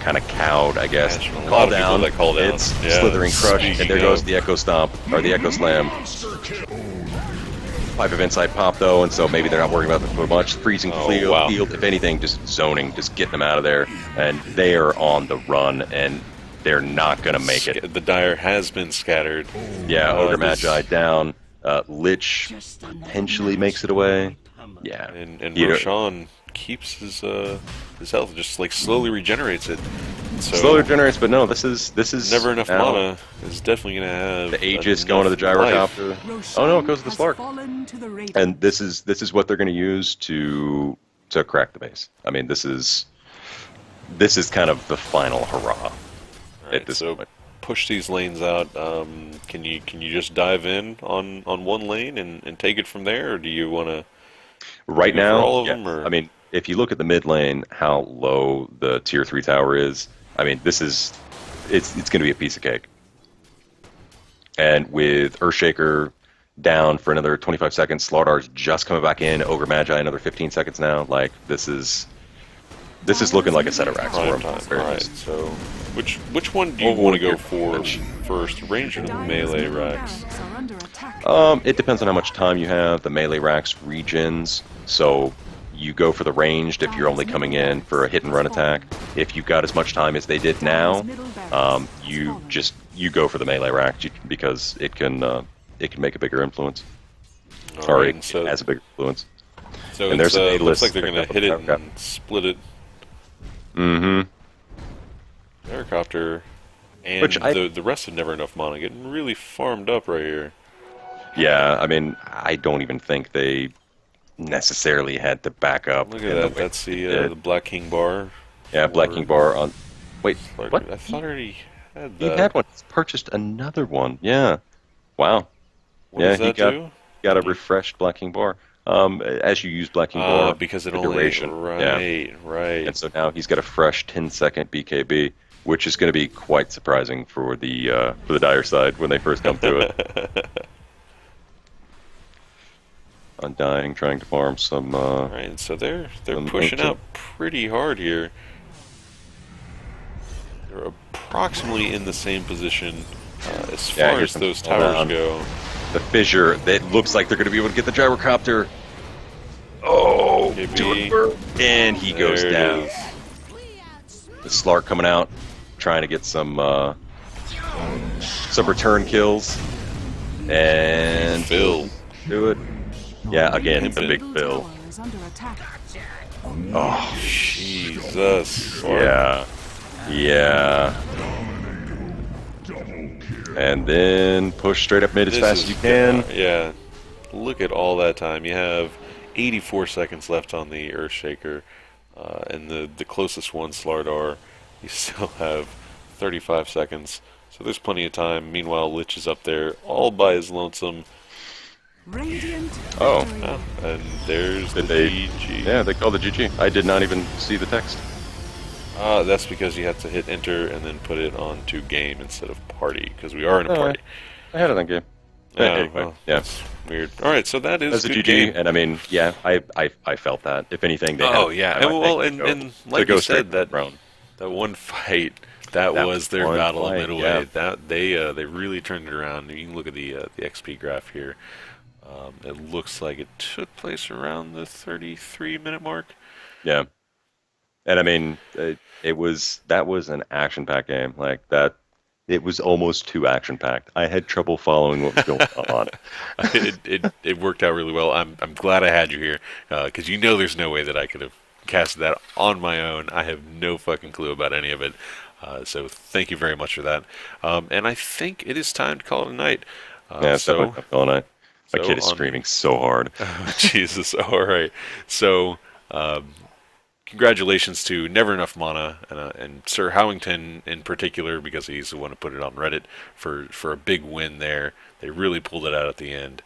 kind of cowed, I guess. Imagine a lot Call of people down. that call down. It's Yeah, Slithering Crush, and there speaking goes of. the Echo Stomp, or the Echo Slam. Pipe of Insight pop, though, and so maybe they're not worrying about it too much. Freezing Oh, field, wow. if anything, just zoning, just getting them out of there. And they are on the run, and they're not going to make it. The Dire has been scattered. Yeah, Ogre this- Magi down. Lich potentially makes it away. Yeah. And You know- Roshan keeps his health, just like slowly regenerates it. So Slowly regenerates, but no, this is never enough now. mana is definitely gonna have The Aegis enough going to the life. gyrocopter. Oh no, it goes to the Slark. And this is what they're going to use to crack the base. I mean, this is kind of the final hurrah Right, at this so point. push these lanes out. Can you just dive in on one lane and take it from there, or do you want to? Right go for now, all of yeah. them, or- I mean, if you look at the mid lane, how low the tier 3 tower is, I mean, it's going to be a piece of cake. And with Earthshaker down for another 25 seconds, Slardar's just coming back in, Ogre Magi another 15 seconds now. Like, this is looking like a set of racks for Prime him. time. Very All right. nice. So, which one do you want to go for first? Range or the melee racks? It depends on how much time you have. The melee racks regens, so you go for the ranged if you're only coming in for a hit and run attack. If you've got as much time as they did now, you go for the melee rack because it can make a bigger influence, All or right, it so, has a bigger influence. so and there's a looks Daedalus like they're going to picking hit it up the and split it. Mm-hmm. Gyrocopter and Which the rest of Never Enough Mana getting really farmed up right here. Yeah, I mean, I don't even think they necessarily had to back up. Look in at the that. way That's they the did. Black King bar. Yeah, Black King Bar on. Wait, what? I thought I already had He that. had one. He's purchased another one. Yeah. Wow. What yeah, does he that got do? got a refreshed Black King Bar. As you use Black King Bar, Because it the only duration. Yeah. right. And so now he's got a fresh 10-second BKB, which is going to be quite surprising for the Dire side when they first come to it. Undying, trying to farm some. Right, so they're some pushing ancient- out pretty hard here. They're approximately in the same position as Yeah, far here's as some those slow towers down. go. The fissure. It looks like they're going to be able to get the gyrocopter. Oh, KB. do it for- and he goes There it down. is. The Slark coming out, trying to get some return kills, and Phil. do it. Yeah, again, the Pimpin'. big Phil. Oh, Jesus. yeah, yeah. And then push straight up mid as This fast as is you can. Yeah. Look at all that time. You have 84 seconds left on the Earthshaker, and the closest one, Slardar, you still have 35 seconds. So there's plenty of time. Meanwhile, Lich is up there all by his lonesome. Oh. And there's Did the they- GG. Yeah, they called it GG. I did not even see the text. That's because you have to hit enter and then put it onto game instead of party, because we are in a Oh, party. I had it on game. Anyway, well, yeah. That's weird. All right, so that is That's a good GG, game. and I mean, yeah, I felt that. If anything, they Oh had, yeah, I and might well, think and, to go- and to like go you straight said, that round. that one fight, that That was their one battle fight, of midway. yeah. That they really turned it around. You can look at the XP graph here. It looks like it took place around the 33-minute mark. Yeah, and I mean, that was an action-packed game like that. It was almost too action-packed. I had trouble following what was going on. It worked out really well. I'm glad I had you here, because you know there's no way that I could have casted that on my own. I have no fucking clue about any of it. So thank you very much for that. And I think it is time to call it a night. Yeah, it's definitely tough all night. My so kid is on- screaming so hard. Oh, Jesus. All right. So congratulations to Never Enough Mana and Sir Howington in particular, because he's the one who put it on Reddit for a big win there. They really pulled it out at the end.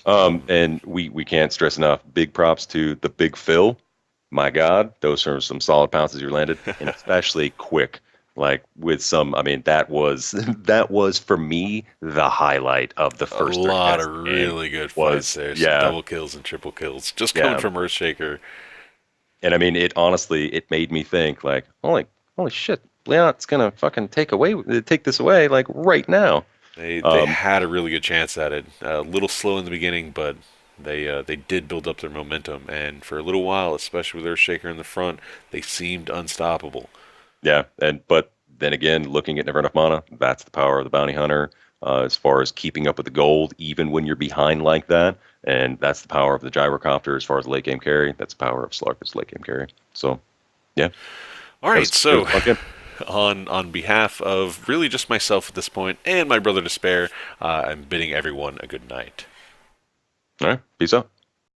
And we can't stress enough. Big props to the Big Phil. My God, those are some solid pounces you landed, and especially quick. Like with some, I mean, that was for me the highlight of the first. A lot of really good fights there. Some double kills and triple kills, just coming from Earthshaker. And I mean, it made me think like, holy shit, Blyat's gonna fucking take this away like right now. They had a really good chance at it. A little slow in the beginning, but they did build up their momentum, and for a little while, especially with Earthshaker in the front, they seemed unstoppable. Yeah, but then again, looking at Never Enough Mana, that's the power of the Bounty Hunter as far as keeping up with the gold, even when you're behind like that. And that's the power of the Gyrocopter as far as late game carry. That's the power of Slark's late game carry. So, yeah. All right, so on behalf of really just myself at this point and my brother Despair, I'm bidding everyone a good night. All right, peace out.